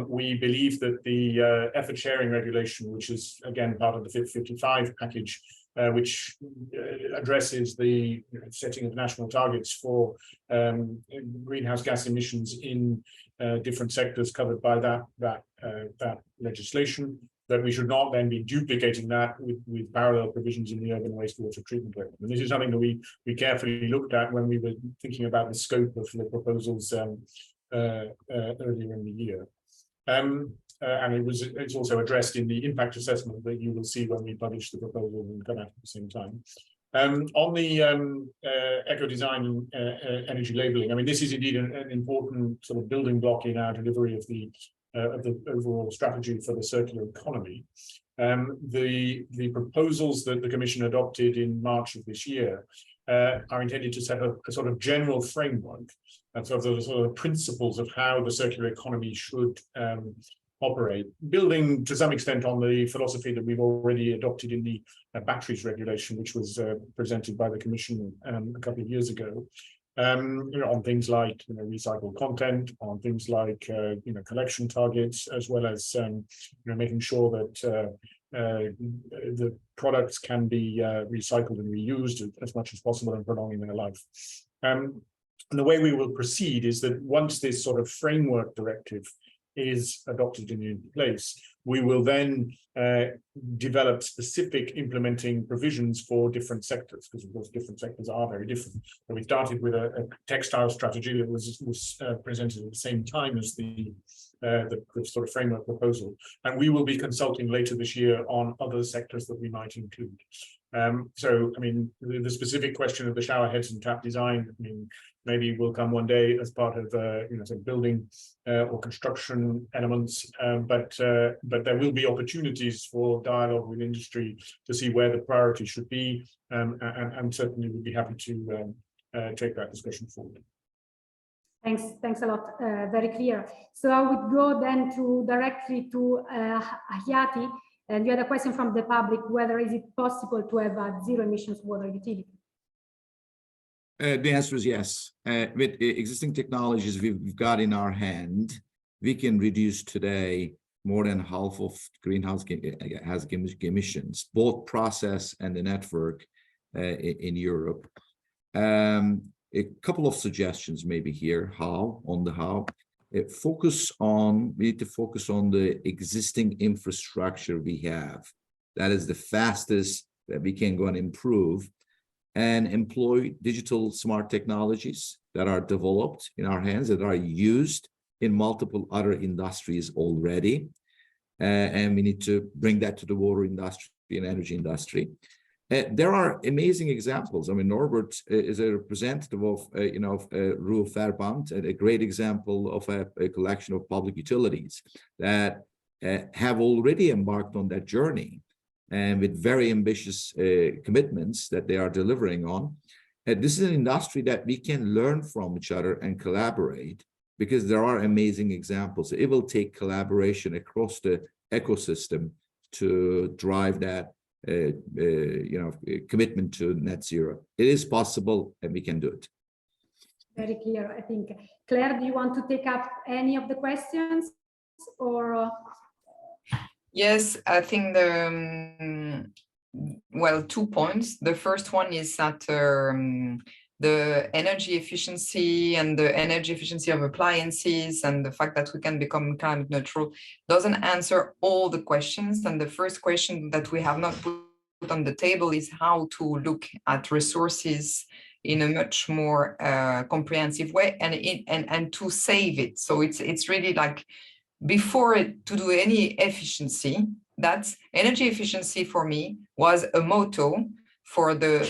We believe that the effort sharing regulation, which is again part of the Fit 55 package, which addresses the setting of national targets for greenhouse gas emissions in different sectors covered by that legislation, that we should not then be duplicating that with parallel provisions in the Urban Wastewater Treatment Directive. And this is something that we carefully looked at when we were thinking about the scope of the proposals earlier in the year. And it's also addressed in the impact assessment that you will see when we publish the proposal and come out at the same time. On the eco-design and energy labeling, I mean, this is indeed an important sort of building block in our delivery of the of the overall strategy for the circular economy. The proposals that the Commission adopted in March of this year are intended to set a sort of general framework and sort of principles of how the circular economy should operate, building to some extent on the philosophy that we've already adopted in the batteries regulation, which was presented by the Commission a couple of years ago. On things like recycled content, on things like collection targets, as well as making sure that the products can be recycled and reused as much as possible and prolonging their life. And the way we will proceed is that once this sort of framework directive is adopted and in place, we will then develop specific implementing provisions for different sectors, because of course different sectors are very different. So we started with a textile strategy that was presented at the same time as the sort of framework proposal, and we will be consulting later this year on other sectors that we might include. So, I mean, the specific question of the shower heads and tap design, I mean, maybe will come one day as part of some building or construction elements, but there will be opportunities for dialogue with industry to see where the priority should be, and certainly we'd be happy to take that discussion forward. Thanks a lot. Very clear. So I would go then directly to Hayati, and you had a question from the public: whether is it possible to have a zero emissions water utility? The answer is yes. With existing technologies we've got in our hand, we can reduce today more than half of greenhouse gas emissions, both process and the network in Europe. A couple of suggestions maybe here, on the how. We need to focus on the existing infrastructure we have. That is the fastest that we can go and improve, and employ digital smart technologies that are developed in our hands, that are used in multiple other industries already. And we need to bring that to the water industry and energy industry. There are amazing examples. I mean, Norbert is a representative of, Ruhr Verband, a great example of a collection of public utilities that have already embarked on that journey, and with very ambitious commitments that they are delivering on. This is an industry that we can learn from each other and collaborate, because there are amazing examples. It will take collaboration across the ecosystem to drive that commitment to net zero. It is possible, and we can do it. Very clear, I think. Claire, do you want to take up any of the questions, or? Yes, I think well, 2 points. The first one is that the energy efficiency and the energy efficiency of appliances and the fact that we can become climate neutral doesn't answer all the questions. And the first question that we have not put on the table is how to look at resources in a much more comprehensive way and to save it. So it's really like, before to do any efficiency, that's energy efficiency for me was a motto for the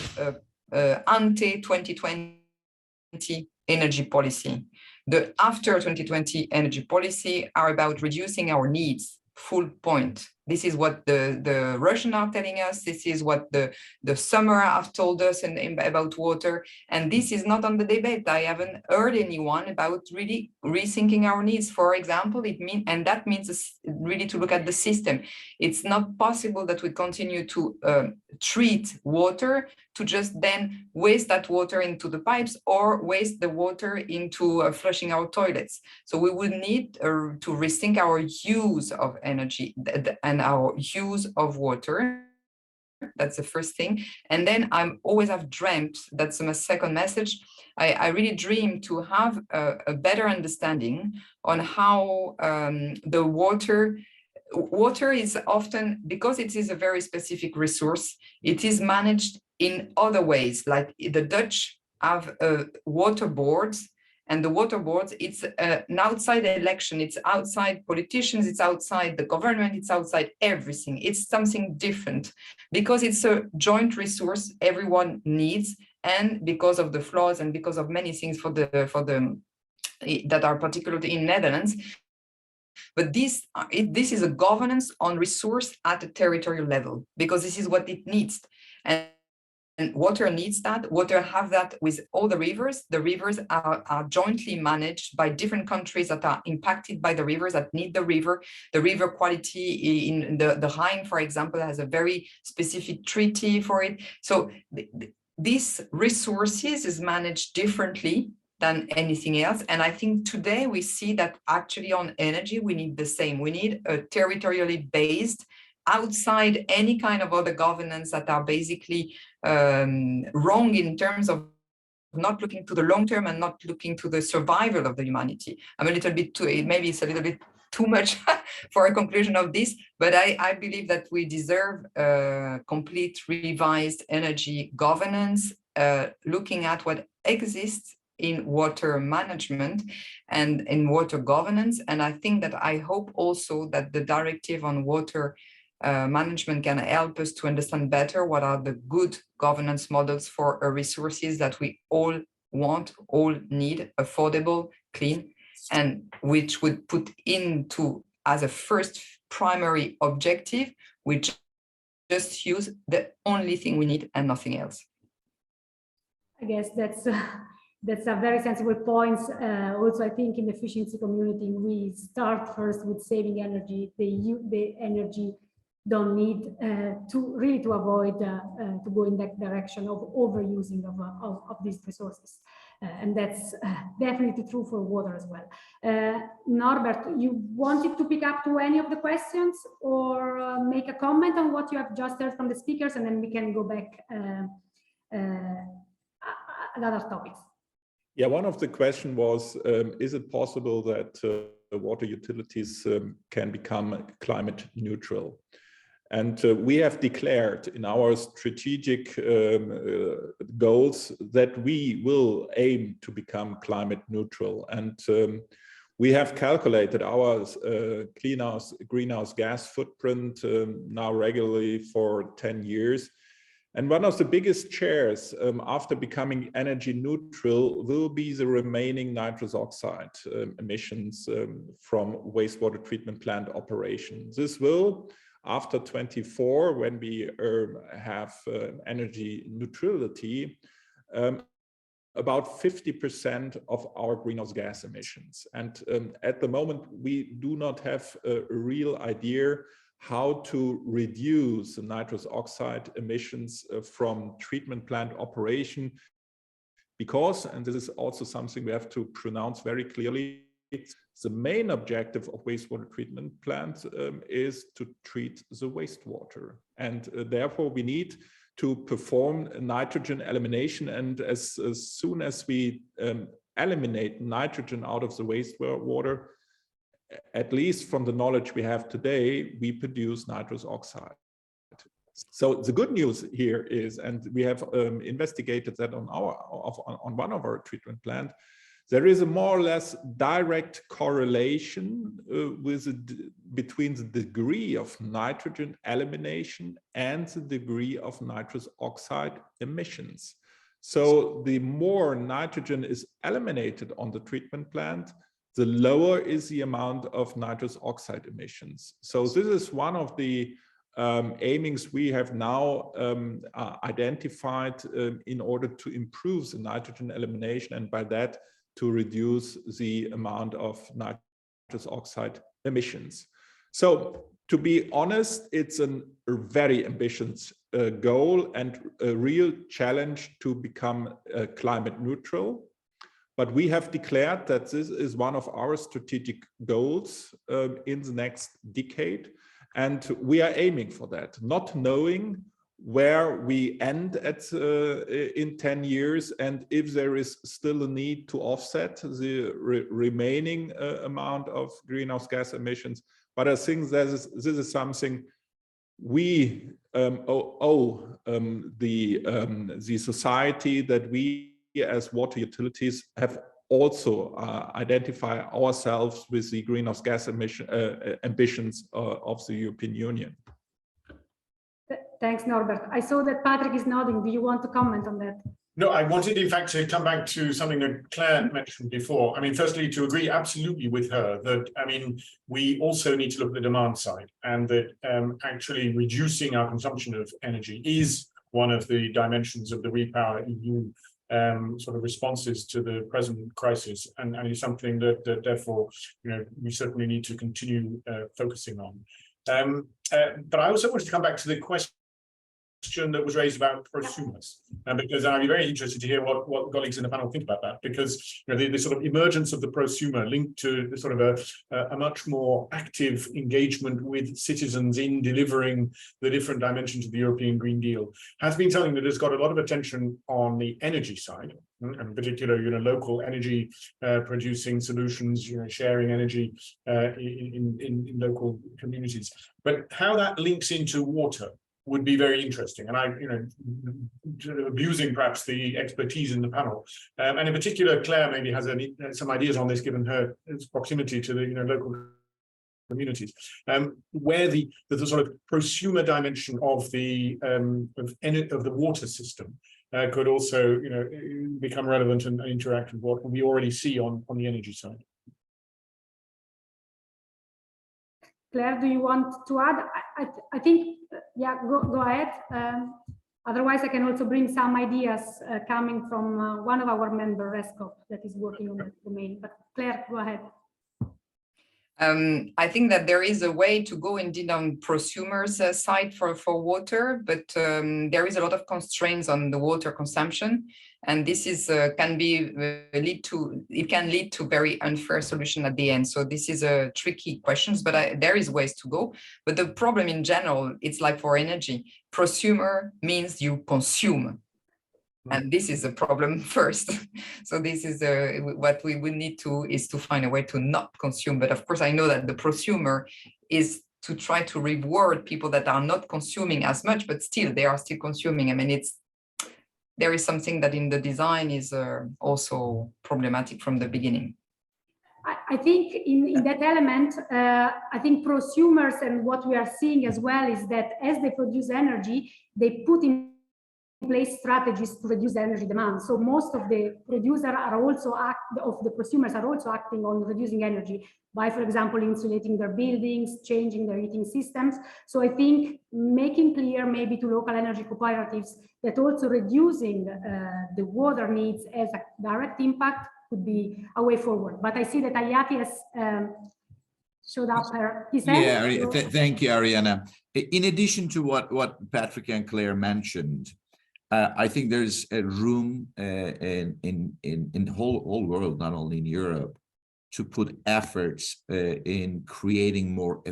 ante 2020 energy policy. The after 2020 energy policy are about reducing our needs, full point. This is what the Russians are telling us. This is what the summer have told us about water. And this is not on the debate. I haven't heard anyone about really rethinking our needs. For example, that means really to look at the system. It's not possible that we continue to treat water to just then waste that water into the pipes or waste the water into flushing our toilets. So we would need to rethink our use of energy and our use of water. That's the first thing. And then I always have dreamt, that's my second message, I really dream to have a better understanding on how the water is often, because it is a very specific resource, it is managed in other ways. Like the Dutch have water boards, and the water boards, it's an outside election, it's outside politicians, it's outside the government, it's outside everything. It's something different because it's a joint resource everyone needs, and because of the flaws and because of many things that are particularly in Netherlands, But this is a governance on resource at a territorial level, because this is what it needs. And water needs that. Water have that with all the rivers. The rivers are jointly managed by different countries that are impacted by the rivers, that need the river. The river quality in the Rhine, for example, has a very specific treaty for it. So these resources is managed differently than anything else. And I think today we see that actually on energy, we need the same. We need a territorially based, outside any kind of other governance that are basically wrong in terms of not looking to the long term and not looking to the survival of the humanity. I'm a little bit too, maybe it's a little bit too much for a conclusion of this, but I believe that we deserve a complete revised energy governance, looking at what exists in water management and in water governance. And I think that I hope also that the directive on water management can help us to understand better what are the good governance models for resources that we all want, all need, affordable, clean, and which would put into as a first primary objective, which just use the only thing we need and nothing else. I guess that's a very sensible point. Also, I think in the efficiency community, we start first with saving energy. The energy don't need to avoid to go in that direction of overusing of these resources. And that's definitely true for water as well. Norbert, you wanted to pick up to any of the questions or make a comment on what you have just heard from the speakers, and then we can go back at other topics. Yeah, one of the questions was, is it possible that water utilities can become climate neutral? And we have declared in our strategic goals that we will aim to become climate neutral. And we have calculated our greenhouse gas footprint now regularly for 10 years. And one of the biggest shares after becoming energy neutral will be the remaining nitrous oxide emissions from wastewater treatment plant operations. This will, after 24, when we have energy neutrality, about 50% of our greenhouse gas emissions. And at the moment, we do not have a real idea how to reduce the nitrous oxide emissions from treatment plant operation, because, and this is also something we have to pronounce very clearly, the main objective of wastewater treatment plants is to treat the wastewater. And therefore we need to perform nitrogen elimination. And as soon as we eliminate nitrogen out of the wastewater, at least from the knowledge we have today, we produce nitrous oxide. So the good news here is, and we have investigated that on one of our treatment plants, there is a more or less direct correlation between the degree of nitrogen elimination and the degree of nitrous oxide emissions. So the more nitrogen is eliminated on the treatment plant, the lower is the amount of nitrous oxide emissions. So this is one of the aimings we have now identified in order to improve the nitrogen elimination, and by that to reduce the amount of nitrous oxide emissions. So to be honest, it's a very ambitious goal and a real challenge to become climate neutral. But we have declared that this is one of our strategic goals in the next decade. And we are aiming for that, not knowing where we end at in 10 years, and if there is still a need to offset the remaining amount of greenhouse gas emissions. But I think this is something we owe the society, that we as water utilities have also identify ourselves with the greenhouse gas emission ambitions of the European Union. Thanks, Norbert. I saw that Patrick is nodding. Do you want to comment on that? No, I wanted, in fact, to come back to something that Claire mentioned before. I mean, firstly, to agree absolutely with her that, I mean, we also need to look at the demand side, and that actually reducing our consumption of energy is one of the dimensions of the Repower EU sort of responses to the present crisis, and is something that therefore, we certainly need to continue focusing on. But I also wanted to come back to the question that was raised about prosumers, because I'd be very interested to hear what colleagues in the panel think about that, because the sort of emergence of the prosumer linked to the sort of a much more active engagement with citizens in delivering the different dimensions of the European Green Deal has been something that has got a lot of attention on the energy side, and in particular, local energy producing solutions, sharing energy in local communities. But how that links into water would be very interesting, and abusing perhaps the expertise in the panel, and in particular, Claire maybe has some ideas on this, given her proximity to the local communities, where the sort of prosumer dimension of the water system could also become relevant and interact with what we already see on the energy side. Claire, do you want to add? I think, yeah, go ahead. Otherwise, I can also bring some ideas coming from one of our members, Rescop, that is working on that domain. But Claire, go ahead. I think that there is a way to go indeed on prosumers' side for water, but there is a lot of constraints on the water consumption, and this is can lead to very unfair solution at the end. So this is a tricky question, but there is ways to go. But the problem in general, it's like for energy, prosumer means you consume. And this is a problem first. So this is what we would need to find a way to not consume. But of course, I know that the prosumer is to try to reward people that are not consuming as much, but still they are still consuming. I mean, there is something that in the design is also problematic from the beginning. I think in that element, I think prosumers, and what we are seeing as well is that as they produce energy, they put in place strategies to reduce energy demand. So most of the producers are also prosumers are also acting on reducing energy by, for example, insulating their buildings, changing their heating systems. So I think making clear maybe to local energy cooperatives that also reducing the water needs as a direct impact could be a way forward. But I see that Ayati has showed up his hand. Yeah, thank you, Arianna. In addition to what Patrick and Claire mentioned, I think there's a room in the whole world, not only in Europe, to put efforts in creating more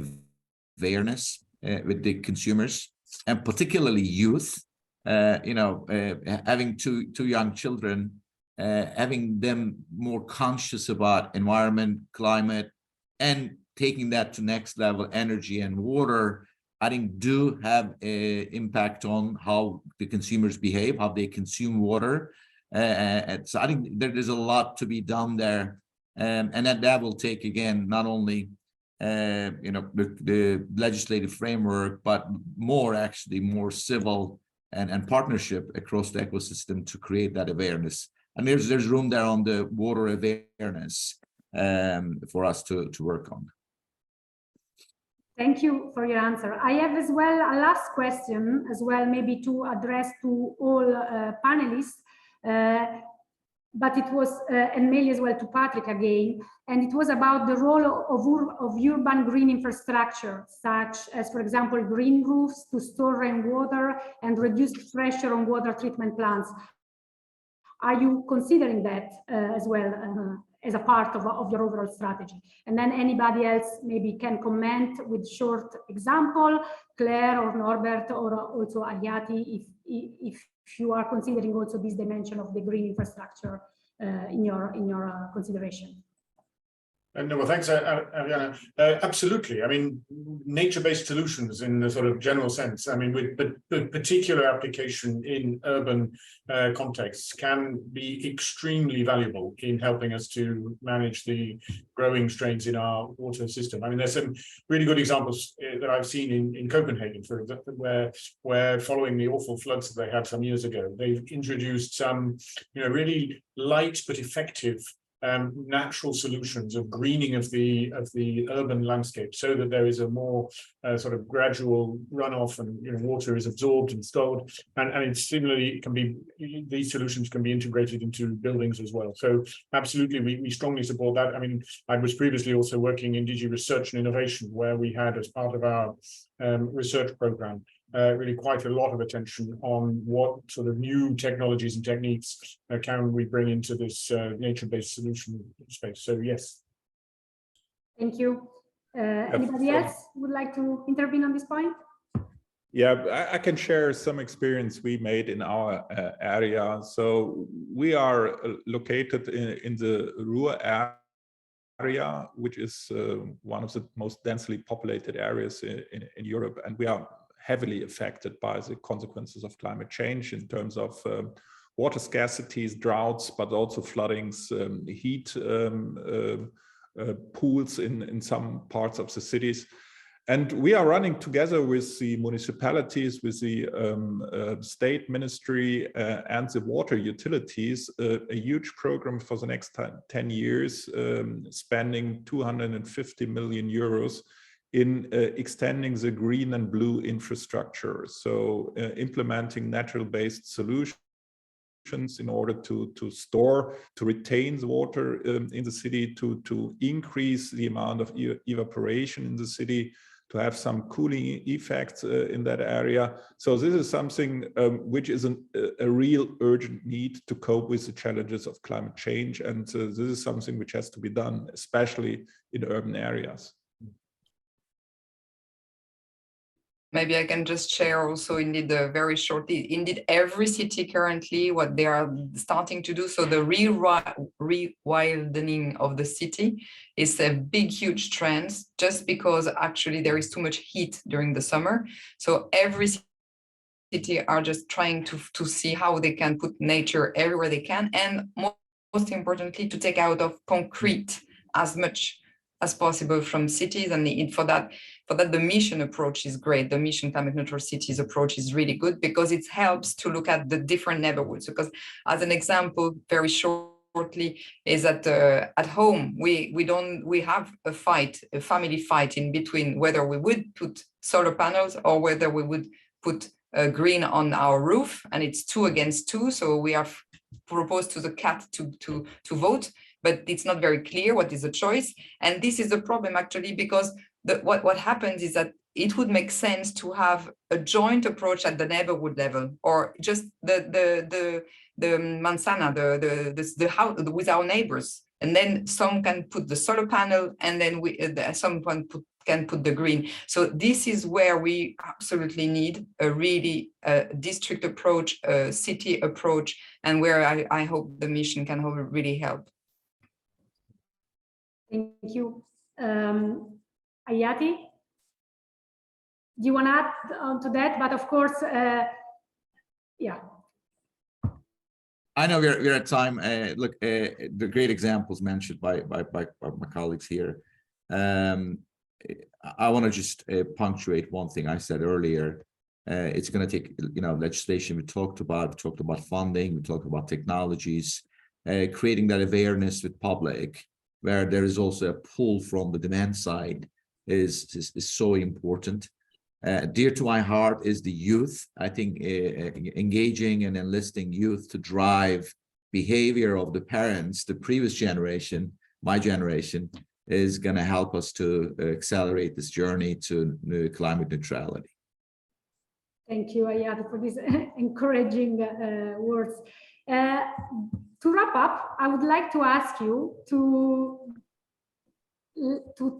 awareness with the consumers, and particularly youth. Having two young children, having them more conscious about environment, climate, and taking that to next level, energy and water, I think do have an impact on how the consumers behave, how they consume water. So I think there's a lot to be done there. And that will take, again, not only the legislative framework, but more civil and partnership across the ecosystem to create that awareness. And there's room there on the water awareness for us to work on. Thank you for your answer. I have as well a last question as well, maybe to address to all panelists, but it was, and mainly as well to Patrick again, and it was about the role of urban green infrastructure, such as, for example, green roofs to store rainwater and reduce pressure on water treatment plants. Are you considering that as well? As a part of your overall strategy? And then anybody else maybe can comment with short example, Claire or Norbert or also Ayati, if you are considering also this dimension of the green infrastructure in your consideration. No, well, thanks, Ariana. Absolutely. I mean, nature-based solutions in the sort of general sense, I mean, with particular application in urban contexts can be extremely valuable in helping us to manage the growing strains in our water system. I mean, there's some really good examples that I've seen in Copenhagen, for example, where following the awful floods that they had some years ago, they've introduced some, really light but effective natural solutions of greening of the urban landscape, so that there is a more sort of gradual runoff, and water is absorbed and stored, and it's similarly these solutions can be integrated into buildings as well. So absolutely, we strongly support that. I mean, I was previously also working in DG Research and Innovation, where we had, as part of our research program, really quite a lot of attention on what sort of new technologies and techniques can we bring into this nature-based solution space. So yes. Thank you. Anybody else would like to intervene on this point? Yeah, I can share some experience we made in our area. So we are located in the Ruhr area, which is one of the most densely populated areas in Europe, and we are heavily affected by the consequences of climate change in terms of water scarcities, droughts, but also floodings, heat pools in some parts of the cities. And we are running together with the municipalities, with the state ministry and the water utilities, a huge program for the next 10 years, spending 250 million euros in extending the green and blue infrastructure. So implementing natural-based solutions in order to store, to retain the water in the city, to increase the amount of evaporation in the city, to have some cooling effects in that area. So this is something which is a real urgent need to cope with the challenges of climate change. And this is something which has to be done, especially in urban areas. Maybe I can just share also, indeed, very shortly, indeed, every city currently, what they are starting to do, so the rewilding of the city is a big, huge trend, just because actually there is too much heat during the summer. So every city are just trying to see how they can put nature everywhere they can, and most importantly, to take out of concrete as much as possible from cities. And for that, the mission approach is great. The mission climate neutral cities approach is really good, because it helps to look at the different neighborhoods. Because as an example, very shortly, is that at home we have a family fight in between whether we would put solar panels or whether we would put green on our roof, and it's 2 against 2. So we have proposed to the CAT to vote, but it's not very clear what is the choice. And this is the problem, actually, because what happens is that it would make sense to have a joint approach at the neighborhood level, or just the manzana, the house with our neighbors, and then some can put the solar panel, and then someone can put the green. So this is where we absolutely need a really district approach, a city approach, and where I hope the mission can really help. Thank you. Ayati, do you want to add on to that? But of course, yeah. I know we're at time. Look, the great examples mentioned by my colleagues here. I want to just punctuate one thing I said earlier. It's going to take, legislation. We talked about funding, we talked about technologies, creating that awareness with public, where there is also a pull from the demand side is so important. Dear to my heart is the youth. I think engaging and enlisting youth to drive behavior of the parents, the previous generation, my generation, is going to help us to accelerate this journey to climate neutrality. Thank you, Ayati, for these encouraging words. To wrap up, I would like to ask you to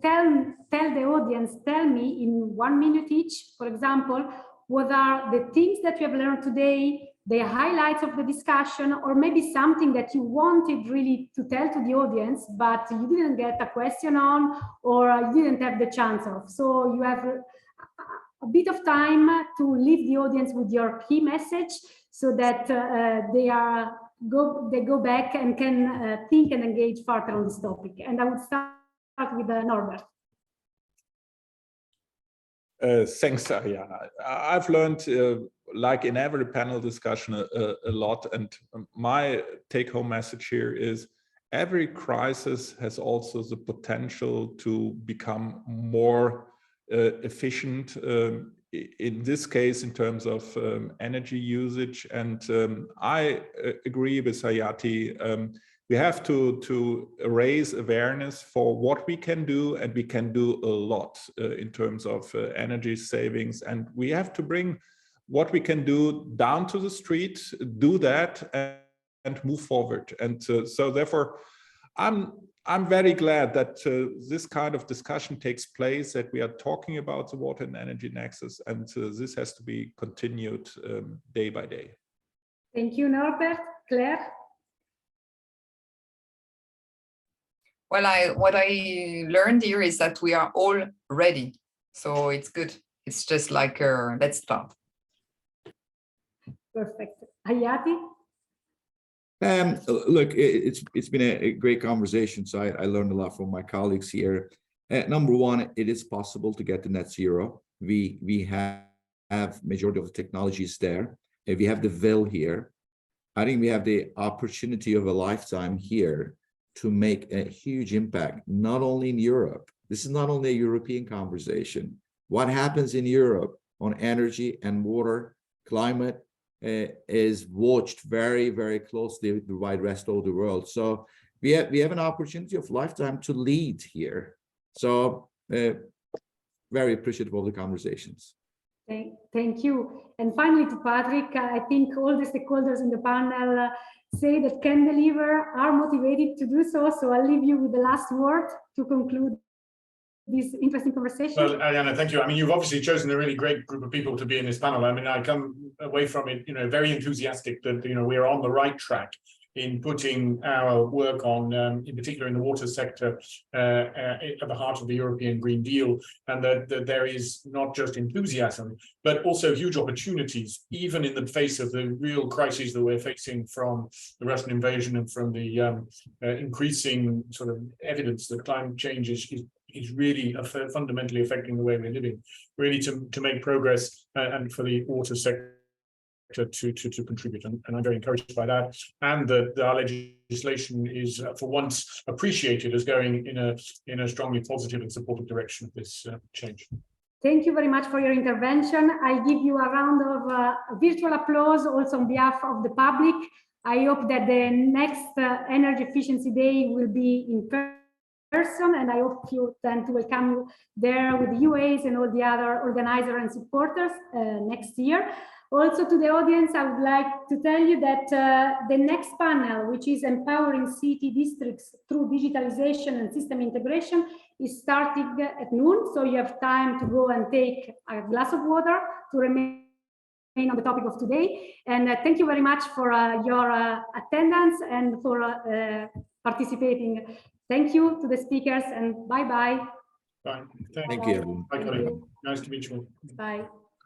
tell the audience, tell me in 1 minute each, for example, what are the things that you have learned today the highlights of the discussion, or maybe something that you wanted really to tell to the audience, but you didn't get a question on, or you didn't have the chance of. So you have a bit of time to leave the audience with your key message, so that they go back and can think and engage further on this topic. And I would start with Norbert. Thanks, Ariana. I've learned, like in every panel discussion, a lot. And my take-home message here is every crisis has also the potential to become more efficient, in this case, in terms of energy usage. And I agree with Hayati. We have to raise awareness for what we can do, and we can do a lot in terms of energy savings. And we have to bring what we can do down to the street, do that, and move forward. And so therefore, I'm very glad that this kind of discussion takes place, that we are talking about the water and energy nexus, and this has to be continued day by day. Thank you, Norbert. Claire? Well, what I learned here is that we are all ready. So it's good. It's just like, let's start. Perfect. Hayati? Look, it's been a great conversation. So I learned a lot from my colleagues here. Number one, it is possible to get to net zero. We have majority of the technologies there. We have the will here. I think we have the opportunity of a lifetime here to make a huge impact, not only in Europe. This is not only a European conversation. What happens in Europe on energy and water, climate, is watched very, very closely with the wide rest of the world. So we have an opportunity of lifetime to lead here. So very appreciative of the conversations. Thank you. And finally to Patrick, I think all the stakeholders in the panel say that can deliver, are motivated to do so. So I'll leave you with the last word to conclude this interesting conversation. Well, Ariana, thank you. I mean, you've obviously chosen a really great group of people to be in this panel. I mean, I come away from it, very enthusiastic that, we're on the right track in putting our work on, in particular in the water sector, at the heart of the European Green Deal, and that there is not just enthusiasm, but also huge opportunities, even in the face of the real crises that we're facing from the Russian invasion and from the increasing sort of evidence that climate change is really fundamentally affecting the way we're living. Really to make progress and for the water sector to contribute, and I'm very encouraged by that, and that our legislation is for once appreciated as going in a strongly positive and supportive direction of this change. Thank you very much for your intervention. I give you a round of virtual applause also on behalf of the public. I hope that the next Energy Efficiency Day will be in person, and I hope you then to welcome you there with the UAs and all the other organizers and supporters next year. Also to the audience, I would like to tell you that the next panel, which is empowering city districts through digitalization and system integration, is starting at noon. So you have time to go and take a glass of water to remain on the topic of today. And thank you very much for your attendance and for participating. Thank you to the speakers, and bye-bye. Bye. Thank you, everyone. Bye, Colleen. Nice to meet you all. Bye.